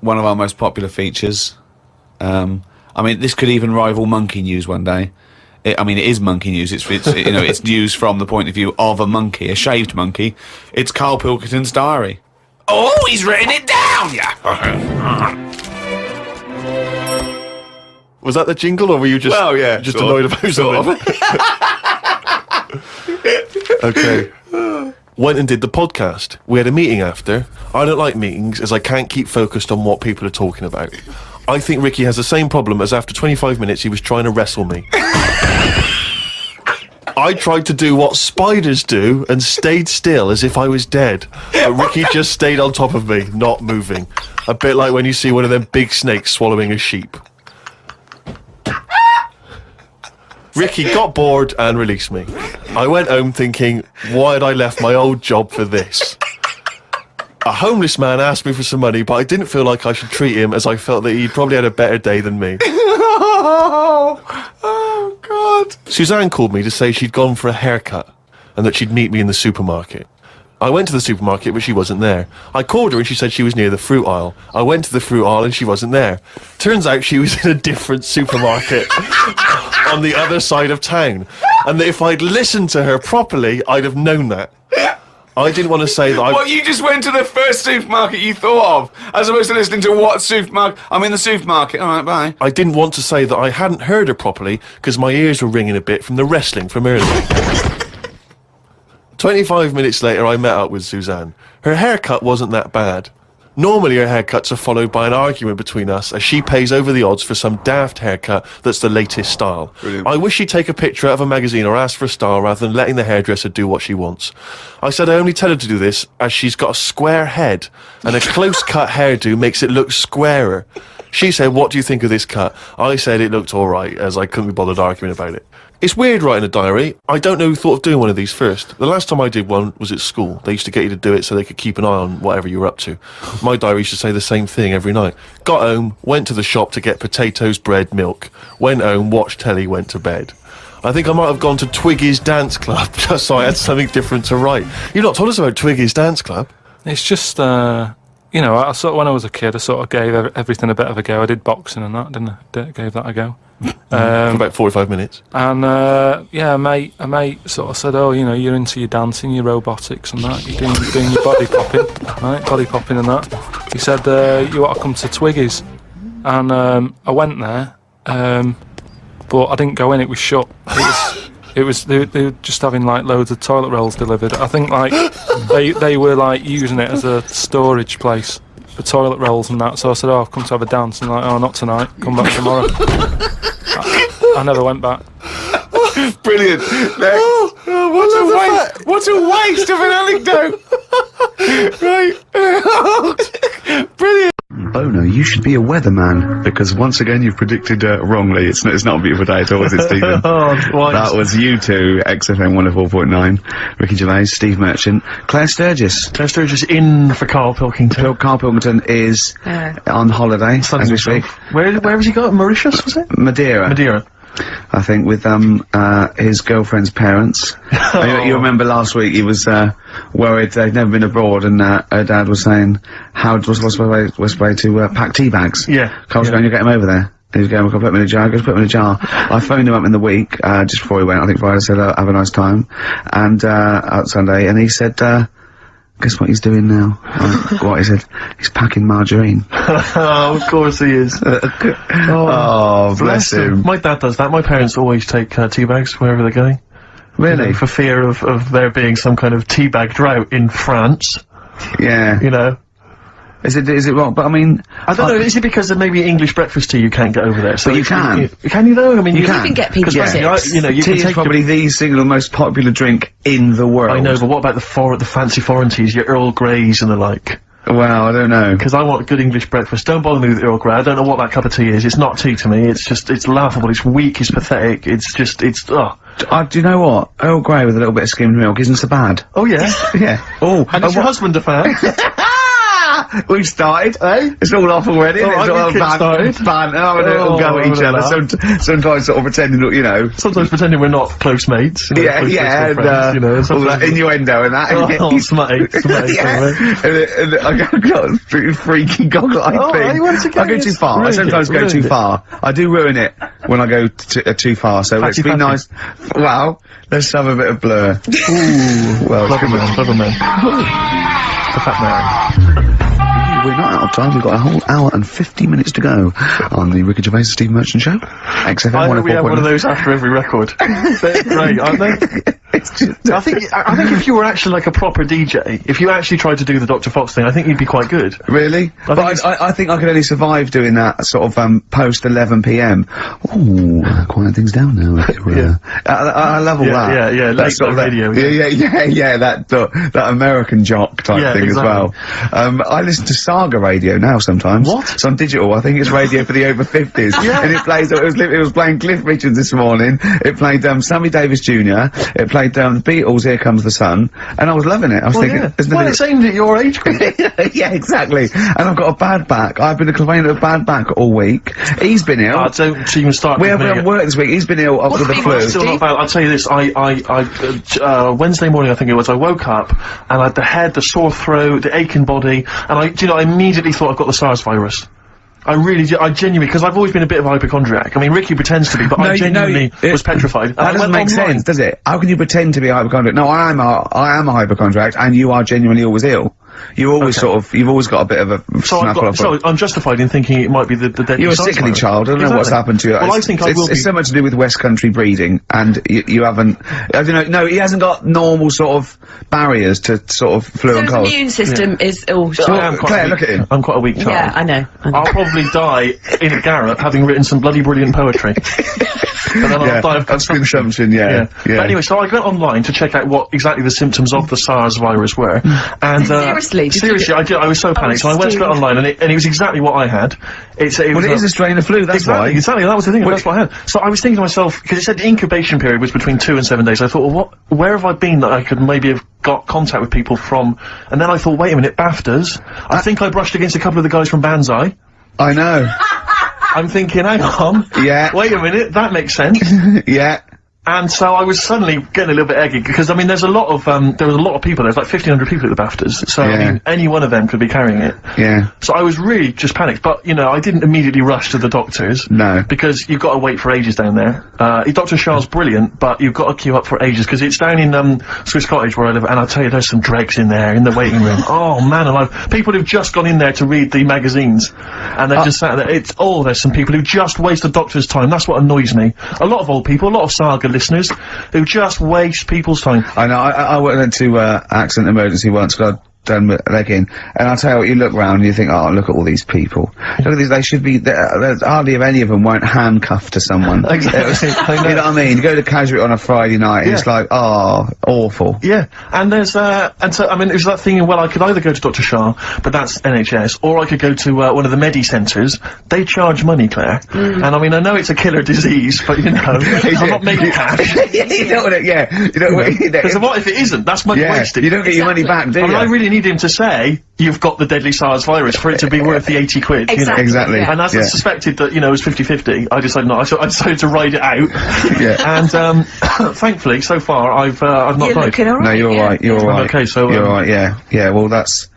Speaker 1: one of our most popular features. I mean, this could even rival monkey news one day. It is monkey news. It's it's news from the point of view of a monkey, a shaved monkey. It's Karl Pilkington's diary.
Speaker 4: Oh, he's written it down, yeah.
Speaker 2: Was that the jingle, or were you just
Speaker 1: Well, yeah,
Speaker 2: just
Speaker 1: sort
Speaker 2: annoyed
Speaker 1: of,
Speaker 2: about
Speaker 1: sort
Speaker 2: something? Okay. went and did the podcast. We had a meeting after. I don't like meetings as I can't keep focused on what people are talking about. I think Ricky has the same problem as after 25 minutes he was trying to wrestle me. I tried to do what spiders do and stayed still as if I was dead. But Ricky just stayed on top of me, not moving. A bit like when you see one of them big snakes swallowing a sheep. Ricky got bored and released me. I went home thinking, why had I left my old job for this? A homeless man asked me for some money, but I didn't feel like I should treat him as I felt that he'd probably had a better day than me. Oh, God. Suzanne called me to say she'd gone for a haircut and that she'd meet me in the supermarket. I went to the supermarket, but she wasn't there. I called her and she said she was near the fruit aisle. I went to the fruit aisle and she wasn't there. Turns out she was in a different supermarket on the other side of town. And that if I'd listened to her properly, I'd have known that. I didn't want to say that
Speaker 1: Well, you just went to the first supermarket you thought of, as opposed to listening to what supermarket. I'm in the supermarket. All right, bye.
Speaker 2: I didn't want to say that I hadn't heard her properly because my ears were ringing a bit from the wrestling from earlier. 25 minutes later, I met up with Suzanne. Her haircut wasn't that bad. Normally, her haircuts are followed by an argument between us as she pays over the odds for some daft haircut that's the latest style.
Speaker 1: Brilliant.
Speaker 2: I wish she'd take a picture out of a magazine or ask for a style rather than letting the hairdresser do what she wants. I said I only tell her to do this as she's got a square head and a close-cut hairdo makes it look squarer. She said, what do you think of this cut? I said it looked alright, as I couldn't be bothered arguing about it. It's weird writing a diary. I don't know who thought of doing one of these first. The last time I did one was at school. They used to get you to do it so they could keep an eye on whatever you were up to. My diary used to say the same thing every night. Got home, went to the shop to get potatoes, bread, milk. Went home, watched telly, went to bed. I think I might have gone to Twiggy's Dance Club just so I had something different to write. You've not told us about Twiggy's Dance Club.
Speaker 3: It's just, you know, I sort of, when I was a kid, I sort of gave everything a bit of a go. I did boxing and that, didn't I? Gave that a go.
Speaker 2: For about 45 minutes.
Speaker 3: And yeah, a mate sort of said, oh, you know, you're into your dancing, your robotics and that, you're doing your body popping, right? Body popping and that. He said, you ought to come to Twiggy's. And I went there, but I didn't go in, it was shut. They were just having like loads of toilet rolls delivered. I think like they were like using it as a storage place for toilet rolls and that. So I said, oh, I've come to have a dance, and like, oh, not tonight, come back tomorrow. I never went back.
Speaker 1: Brilliant. What a waste of an anecdote. Right. Brilliant. Bono, you should be a weatherman, because once again you've predicted wrongly. It's not a beautiful day at all, is it, Stephen? That was you two, XFM 104.9. Ricky Gervais, Steve Merchant, Claire Sturgis.
Speaker 2: Claire Sturgis in for Karl Pilkington.
Speaker 1: Karl Pilkington is on holiday as we speak.
Speaker 2: Where has he got? Mauritius, was it?
Speaker 1: Madeira. I think with his girlfriend's parents. You remember last week he was worried they'd never been abroad, and her dad was saying, what's the way to pack tea bags?
Speaker 2: Yeah.
Speaker 1: Carl's going, you get him over there. And he's going, I'll put him in a jar. He goes, put him in a jar. I phoned him up in the week, just before he went, I think Friday, said, have a nice time. And, out Sunday, and he said, guess what he's doing now? What he said? He's packing margarine.
Speaker 2: Oh, of course he is.
Speaker 1: Oh, bless him.
Speaker 2: My dad does that. My parents always take tea bags wherever they're going.
Speaker 1: Really?
Speaker 2: You know, for fear of there being some kind of tea bag drought in France.
Speaker 1: Yeah.
Speaker 2: You know.
Speaker 1: Is it wrong? But I mean,
Speaker 2: I don't know. Is it because of maybe English breakfast tea you can't get over there? So
Speaker 1: you can.
Speaker 2: Can you though? I mean,
Speaker 1: you
Speaker 5: You can get PG6.
Speaker 2: You know, you
Speaker 1: tea
Speaker 2: can
Speaker 1: is
Speaker 2: take
Speaker 1: probably the single most popular drink in the world.
Speaker 2: I know, but what about the fancy foreign teas, your Earl Greys and the like?
Speaker 1: Well, I don't know.
Speaker 2: Because I want good English breakfast. Don't bother me with Earl Grey. I don't know what that cup of tea is. It's not tea to me. It's laughable. It's weak. It's pathetic.
Speaker 1: Do you know what? Earl Grey with a little bit of skimmed milk isn't so bad.
Speaker 2: Oh yeah.
Speaker 1: Yeah. Oh,
Speaker 2: And is your husband a fan?
Speaker 1: We've started, eh? It's all off already.
Speaker 2: Oh,
Speaker 1: it's all
Speaker 2: started.
Speaker 1: We'll go at each other. Sometimes sort of pretending, you know.
Speaker 2: Sometimes pretending we're not close mates. You know,
Speaker 1: And,
Speaker 2: friends, you know,
Speaker 1: all that innuendo and that.
Speaker 2: Oh, smutty.
Speaker 1: And I got a freaky goggle-eyed thing. I go too far. I sometimes go too far. I do ruin it when I go too far. So let's be nice. Wow. Let's have a bit of blur. Ooh. Well,
Speaker 2: clever man. The fat man.
Speaker 1: We're not out of time. We've got a whole hour and 50 minutes to go on the Ricky Gervais Steve Merchant Show. XFM 104.9.
Speaker 2: We have one of those after every record. They're great, aren't they?
Speaker 1: It's just,
Speaker 2: I think if you were actually like a proper DJ, if you actually tried to do the Dr. Fox thing, I think you'd be quite good.
Speaker 1: really? But I think I could only survive doing that sort of, post 11 PM. Ooh, quiet things down now. I love all that.
Speaker 2: Yeah,
Speaker 1: That
Speaker 2: late
Speaker 1: sort of
Speaker 2: night radio.
Speaker 1: Yeah, that American jock type thing
Speaker 2: exactly.
Speaker 1: as well. I listen to Saga radio now sometimes.
Speaker 2: What?
Speaker 1: It's on digital. I think it's radio for the over 50s.
Speaker 2: Yeah.
Speaker 1: And it was playing Cliff Richards this morning. It played, Sammy Davis Jr. It played, Beatles, Here Comes the Sun. And I was loving it. I was thinking, there's
Speaker 2: well,
Speaker 1: nothing-
Speaker 2: it's aimed at your age group.
Speaker 1: yeah, exactly. And I've got a bad back. I've been complaining of a bad back all week. He's been ill.
Speaker 2: Don't even start
Speaker 1: We
Speaker 2: with me.
Speaker 1: haven't worked this week. He's been ill with the flu.
Speaker 2: Still not bad. I'll tell you this, Wednesday morning I think it was, I woke up and I had the head, the sore throat, the aching body, and I immediately thought I've got the SARS virus. I genuinely, because I've always been a bit of a hypochondriac. I mean, Ricky pretends to be, but I genuinely was petrified.
Speaker 1: That doesn't make sense, does it? How can you pretend to be a hypochondriac? No, I am a hypochondriac, and you are genuinely always ill. You always you've always got a bit of a
Speaker 2: So I'm justified in thinking it might be the deadly
Speaker 1: You're a
Speaker 2: SARS
Speaker 1: sickly
Speaker 2: virus.
Speaker 1: child. I don't know what's happened to you.
Speaker 2: Well, I think I will be.
Speaker 1: It's so much to do with West Country breeding, and you haven't. I don't know. No, he hasn't got normal sort of barriers to sort of flu
Speaker 5: So
Speaker 1: and
Speaker 5: his
Speaker 1: cold.
Speaker 5: immune system is all shot.
Speaker 2: I am quite
Speaker 1: Claire,
Speaker 2: a weak-
Speaker 1: look at him.
Speaker 2: I'm quite a weak child.
Speaker 5: Yeah, I know.
Speaker 2: I'll probably die in a garret having written some bloody brilliant poetry. But then I'll die of
Speaker 1: consumption. Yeah.
Speaker 2: But anyway, so I went online to check out what exactly the symptoms of the SARS virus were. And
Speaker 5: Seriously?
Speaker 2: seriously, I was so panicked. So I went straight online, and it was exactly what I had. It
Speaker 1: Well, it is a strain of flu. That's why.
Speaker 2: Exactly, that was the thing. That's what I had. So I was thinking to myself, because it said the incubation period was between 2 and 7 days. I thought, well, where have I been that I could maybe have got contact with people from? And then I thought, wait a minute, BAFTAs. I think I brushed against a couple of the guys from Banzai.
Speaker 1: I know.
Speaker 2: I'm thinking, hang on.
Speaker 1: Yeah.
Speaker 2: Wait a minute, that makes sense.
Speaker 1: Yeah.
Speaker 2: And so I was suddenly getting a little bit eggy, because, I mean, there was a lot of people, there's like 1,500 people at the BAFTAs, so, I mean, any one of them could be carrying it.
Speaker 1: Yeah.
Speaker 2: So I was really just panicked, but, you know, I didn't immediately rush to the doctors.
Speaker 1: No.
Speaker 2: Because you've got to wait for ages down there. Dr. Charles brilliant, but you've got to queue up for ages, because it's down in, Swiss Cottage where I live, and I'll tell you, there's some dregs in there, in the waiting room. Oh, man alive. People who've just gone in there to read the magazines, and they're just sat there. There's some people who just waste the doctor's time. That's what annoys me. A lot of old people, a lot of Saga listeners, who just waste people's time.
Speaker 1: I know. I went to accident emergency once. Got done with leg in, and I'll tell you what. You look round and you think, oh, look at all these people. Look at these. They should be. There's hardly any of them weren't handcuffed to someone.
Speaker 2: Exactly. I know.
Speaker 1: You know what I mean? You go to Casualty on a Friday night, and it's like, oh, awful.
Speaker 2: Yeah, and there's, and so, I mean, it was that thing, well, I could either go to Dr. Shah, but that's NHS, or I could go to, one of the Medi centres. They charge money, Claire. And I mean, I know it's a killer disease, but, you know, I'm not making cash.
Speaker 1: You don't want it. Yeah. You don't want it.
Speaker 2: Because what if it isn't? That's money wasted.
Speaker 1: You don't get your money back, do
Speaker 2: I
Speaker 1: you?
Speaker 2: mean, I really need him to say, you've got the deadly SARS virus for it to be worth the 80 quid, you know.
Speaker 1: Exactly.
Speaker 2: And as I suspected that, you know, it was 50-50, I decided not. I decided to ride it out.
Speaker 1: Yeah.
Speaker 2: And, thankfully, so far, I've not
Speaker 5: You're
Speaker 2: died.
Speaker 5: looking alright.
Speaker 1: No, you're all right. You're all right.
Speaker 2: Okay, so,
Speaker 1: you're all right. Yeah. Yeah. Well, that's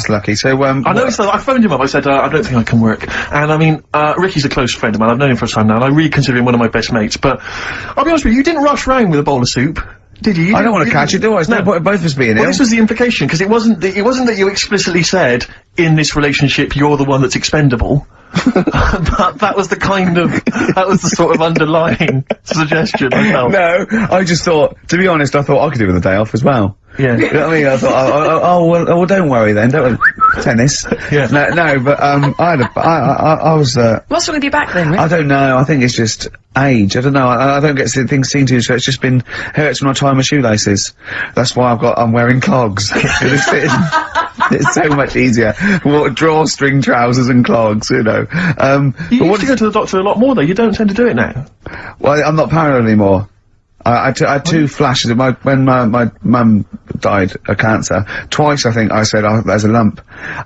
Speaker 1: lucky. So,
Speaker 2: I noticed that I phoned him up. I said, I don't think I can work. And I mean, Ricky's a close friend of mine. I've known him for a time now, and I really consider him one of my best mates. But I'll be honest with you, you didn't rush round with a bowl of soup, did you?
Speaker 1: I don't want to catch it, do I? It's no point in both of us being
Speaker 2: Well,
Speaker 1: ill.
Speaker 2: this was the implication, because it wasn't that you explicitly said, in this relationship, you're the one that's expendable. But that was the sort of underlying suggestion I felt.
Speaker 1: No, I just thought, to be honest, I thought I could do with a day off as well.
Speaker 2: Yeah.
Speaker 1: You know what I mean? I thought, well, don't worry then, don't worry. Tennis.
Speaker 2: Yeah.
Speaker 1: No, but, I was,
Speaker 5: What's wrong with your back then, Rick?
Speaker 1: I don't know, I think it's just age, I don't know, I don't get things seen to, so it's just been, hurts when I tie my shoelaces. That's why I'm wearing clogs. It's so much easier. Drawstring trousers and clogs, you know.
Speaker 2: You used to go to the doctor a lot more, though. You don't tend to do it now.
Speaker 1: Well, I'm not paranoid anymore. I had two flashes of when my mum died of cancer. Twice, I think, I said, oh, there's a lump.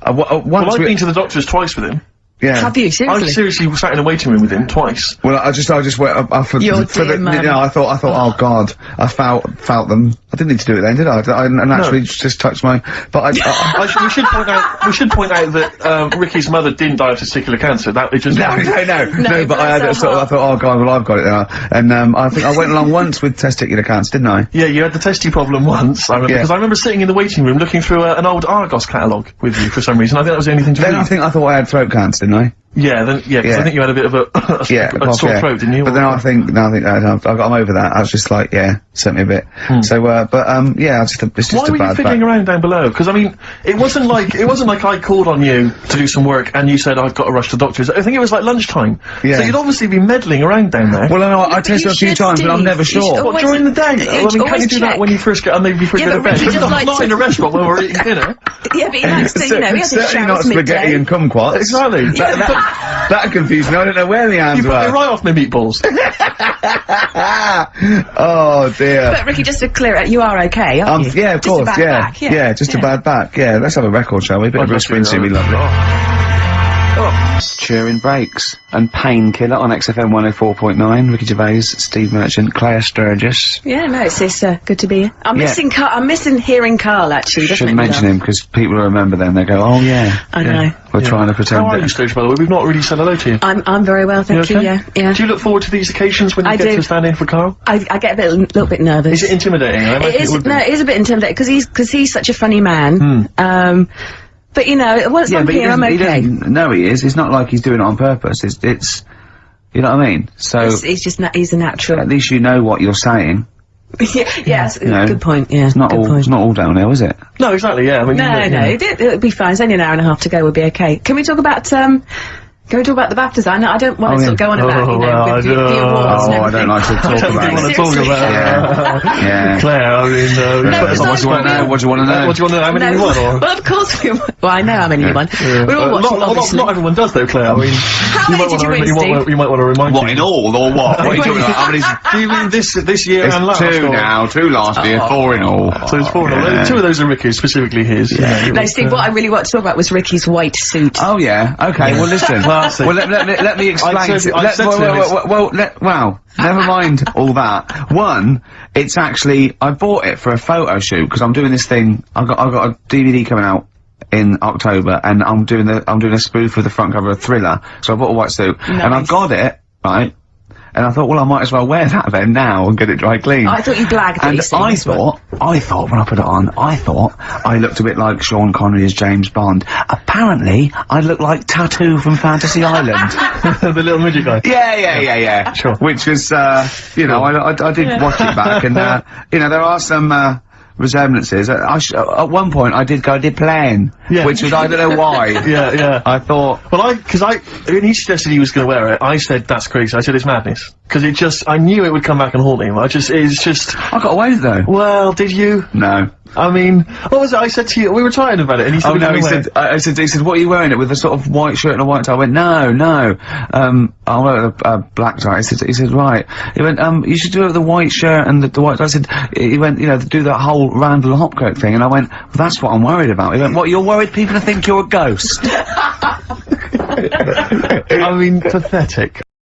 Speaker 1: Once
Speaker 2: Well, I've been to the doctors twice with him.
Speaker 1: yeah.
Speaker 5: Have you? Seriously?
Speaker 2: I've seriously sat in a waiting room with him twice.
Speaker 1: Well, I just went up for
Speaker 5: Your
Speaker 1: the,
Speaker 5: dear mum.
Speaker 1: you know, I thought, oh God, I felt them. I didn't need to do it then, did I? I naturally just touched my, but
Speaker 2: we should point out that, Ricky's mother didn't die of testicular cancer. That, it just...
Speaker 1: No, but I had sort of, I thought, oh God, well I've got it now. And, I think I went along once with testicular cancer, didn't I?
Speaker 2: Yeah, you had the testy problem once, I remember,
Speaker 1: Yeah.
Speaker 2: because I remember sitting in the waiting room looking through an old Argos catalogue with you for some reason. I think that was the only thing to
Speaker 1: Then
Speaker 2: read.
Speaker 1: I thought I had throat cancer, didn't I?
Speaker 2: Yeah, then, yeah, 'cause I
Speaker 1: Yeah.
Speaker 2: think you had a bit of a,
Speaker 1: Yeah,
Speaker 2: a sore
Speaker 1: yeah.
Speaker 2: throat, didn't you?
Speaker 1: But then I think I got over that. I was just like, yeah, sent me a bit. So, yeah, it's just
Speaker 2: Why
Speaker 1: a
Speaker 2: were you
Speaker 1: bad
Speaker 2: fiddling
Speaker 1: back.
Speaker 2: around down below? Because I mean, it wasn't like I called on you to do some work and you said I've got to rush to the doctors. I think it was like lunchtime.
Speaker 1: Yeah.
Speaker 2: So you'd obviously be meddling around down there.
Speaker 1: Well, I know, I
Speaker 5: but
Speaker 1: tested
Speaker 5: you
Speaker 1: a few
Speaker 5: should,
Speaker 1: times, but I'm
Speaker 5: Steve.
Speaker 1: never
Speaker 5: You should
Speaker 1: sure.
Speaker 2: What,
Speaker 5: always-
Speaker 2: during the day? I mean, can't you
Speaker 5: always
Speaker 2: do that
Speaker 5: check.
Speaker 2: when you first get, maybe before you
Speaker 5: Yeah,
Speaker 2: go to
Speaker 5: but
Speaker 2: bed?
Speaker 5: Ricky does like
Speaker 2: Not
Speaker 5: to-
Speaker 2: in a restaurant when we're eating dinner.
Speaker 5: Yeah, but he likes to, you know, he has his
Speaker 1: Certainly not
Speaker 5: showers
Speaker 1: spaghetti
Speaker 5: midday.
Speaker 1: and kumquats.
Speaker 2: Exactly.
Speaker 1: That confused me. I don't know where the hands
Speaker 2: You put me
Speaker 1: were.
Speaker 2: right off my meatballs.
Speaker 1: Oh dear.
Speaker 5: But Ricky, just to clear it, you are okay, aren't you?
Speaker 1: Yeah, of
Speaker 5: Just a
Speaker 1: course,
Speaker 5: bad
Speaker 1: yeah.
Speaker 5: back, yeah.
Speaker 1: Just a bad back, yeah. Let's have a record, shall we? A bit of Bruce Springsteen, we lovely. Cheering breaks and Painkiller on XFM 104.9. Ricky Gervais, Steve Merchant, Claire Sturgis.
Speaker 5: Yeah, no, it's good to be here. I'm
Speaker 1: Yeah.
Speaker 5: missing Carl. I'm missing hearing Carl, actually. Doesn't
Speaker 1: Should
Speaker 5: it,
Speaker 1: mention
Speaker 5: love?
Speaker 1: him because people will remember then. They go, oh yeah,
Speaker 5: I know.
Speaker 1: we're trying to pretend
Speaker 2: How are you,
Speaker 1: that.
Speaker 2: Sturge, by the way? We've not really said hello to you.
Speaker 5: I'm very well, thank you,
Speaker 2: okay?
Speaker 5: yeah.
Speaker 2: Do you look forward to these occasions when you
Speaker 5: I
Speaker 2: get
Speaker 5: do.
Speaker 2: to stand in for Karl?
Speaker 5: I get a little bit nervous.
Speaker 2: Is it intimidating? I imagine
Speaker 5: It is,
Speaker 2: would be.
Speaker 5: no, it is a bit intimidating because he's such a funny man. But you know, once
Speaker 1: Yeah,
Speaker 5: I'm
Speaker 1: but he
Speaker 5: here, I'm
Speaker 1: doesn't,
Speaker 5: okay.
Speaker 1: he doesn't know he is. It's not like he's doing it on purpose. It's you know what I mean? So
Speaker 5: He's just he's a natural.
Speaker 1: at least you know what you're saying.
Speaker 5: Yes,
Speaker 1: know,
Speaker 5: good point. Yeah,
Speaker 1: It's not
Speaker 5: good
Speaker 1: all.
Speaker 5: point.
Speaker 1: It's not all downhill, is it?
Speaker 2: No, exactly, yeah. I mean,
Speaker 5: No,
Speaker 2: you
Speaker 5: no,
Speaker 2: know.
Speaker 5: it'll be fine. It's only an hour and a half to go. We'll be okay. Can we talk about Can we talk about the BAFTAs? I don't want to
Speaker 1: yeah.
Speaker 5: sort of go on about, you know,
Speaker 2: well,
Speaker 5: with the awards and
Speaker 1: Oh, I
Speaker 5: everything.
Speaker 1: don't like to talk
Speaker 2: I don't
Speaker 1: about
Speaker 2: really want
Speaker 1: it.
Speaker 2: to talk about
Speaker 1: Yeah, yeah.
Speaker 2: Claire, I mean,
Speaker 5: because
Speaker 1: What do you want to know? What do you want to know?
Speaker 2: what do you want to know? How many you won, or?
Speaker 5: Well, of course we. Well, I know how many you won. We're all watching, obviously.
Speaker 2: Not everyone does, though, Claire. I mean,
Speaker 5: How many did you win, Steve?
Speaker 2: you might want to remind
Speaker 1: What
Speaker 2: me.
Speaker 1: in all or what? What are you talking about? How many?
Speaker 2: Do you mean this year
Speaker 1: It's
Speaker 2: and last?
Speaker 1: two
Speaker 2: or-
Speaker 1: now. Two last year. Four in all.
Speaker 2: So it's four.
Speaker 1: Yeah.
Speaker 2: Two of those are Ricky's, specifically his. Yeah.
Speaker 5: No, Steve, what I really want to talk about was Ricky's white suit.
Speaker 1: Oh yeah. Okay. Well, listen.
Speaker 2: Classic.
Speaker 1: Well, let me explain.
Speaker 2: I said to him
Speaker 1: Wow. Never mind all that. One, it's actually I bought it for a photo shoot because I'm doing this thing. I've got a DVD coming out in October, and I'm doing a spoof of the front cover of Thriller. So I bought a white suit, and I've got it right. And I thought, well, I might as well wear that then now and get it dry clean.
Speaker 5: I thought you blagged it,
Speaker 1: And
Speaker 5: you see, as well.
Speaker 1: I thought when I put it on, I thought I looked a bit like Sean Connery as James Bond. Apparently, I looked like Tattoo from Fantasy Island.
Speaker 2: the little midget guy.
Speaker 1: Yeah.
Speaker 2: Sure.
Speaker 1: Which was, you know, I did watch it back, and you know, there are some resemblances. At one point, I did plan,
Speaker 2: Yeah.
Speaker 1: which was I don't know why.
Speaker 2: Yeah.
Speaker 1: I thought.
Speaker 2: Well, when he suggested he was going to wear it, I said, that's crazy. I said, it's madness. Because I knew it would come back and haunt him. It's just,
Speaker 1: I got away with it though.
Speaker 2: well, did you?
Speaker 1: No.
Speaker 2: I mean, what was it I said to you? We were talking about it, and he said,
Speaker 1: Oh no, he said, what are you wearing it with? A sort of white shirt and a white tie? I went, no. I'll wear a black tie. He said, right. He went, you should do it with the white shirt and the white tie. I said, he went, you know, do that whole Randall Hopkirk thing. And I went, well, that's what I'm worried about. He went, what, you're worried people think you're a ghost?
Speaker 2: I mean, pathetic.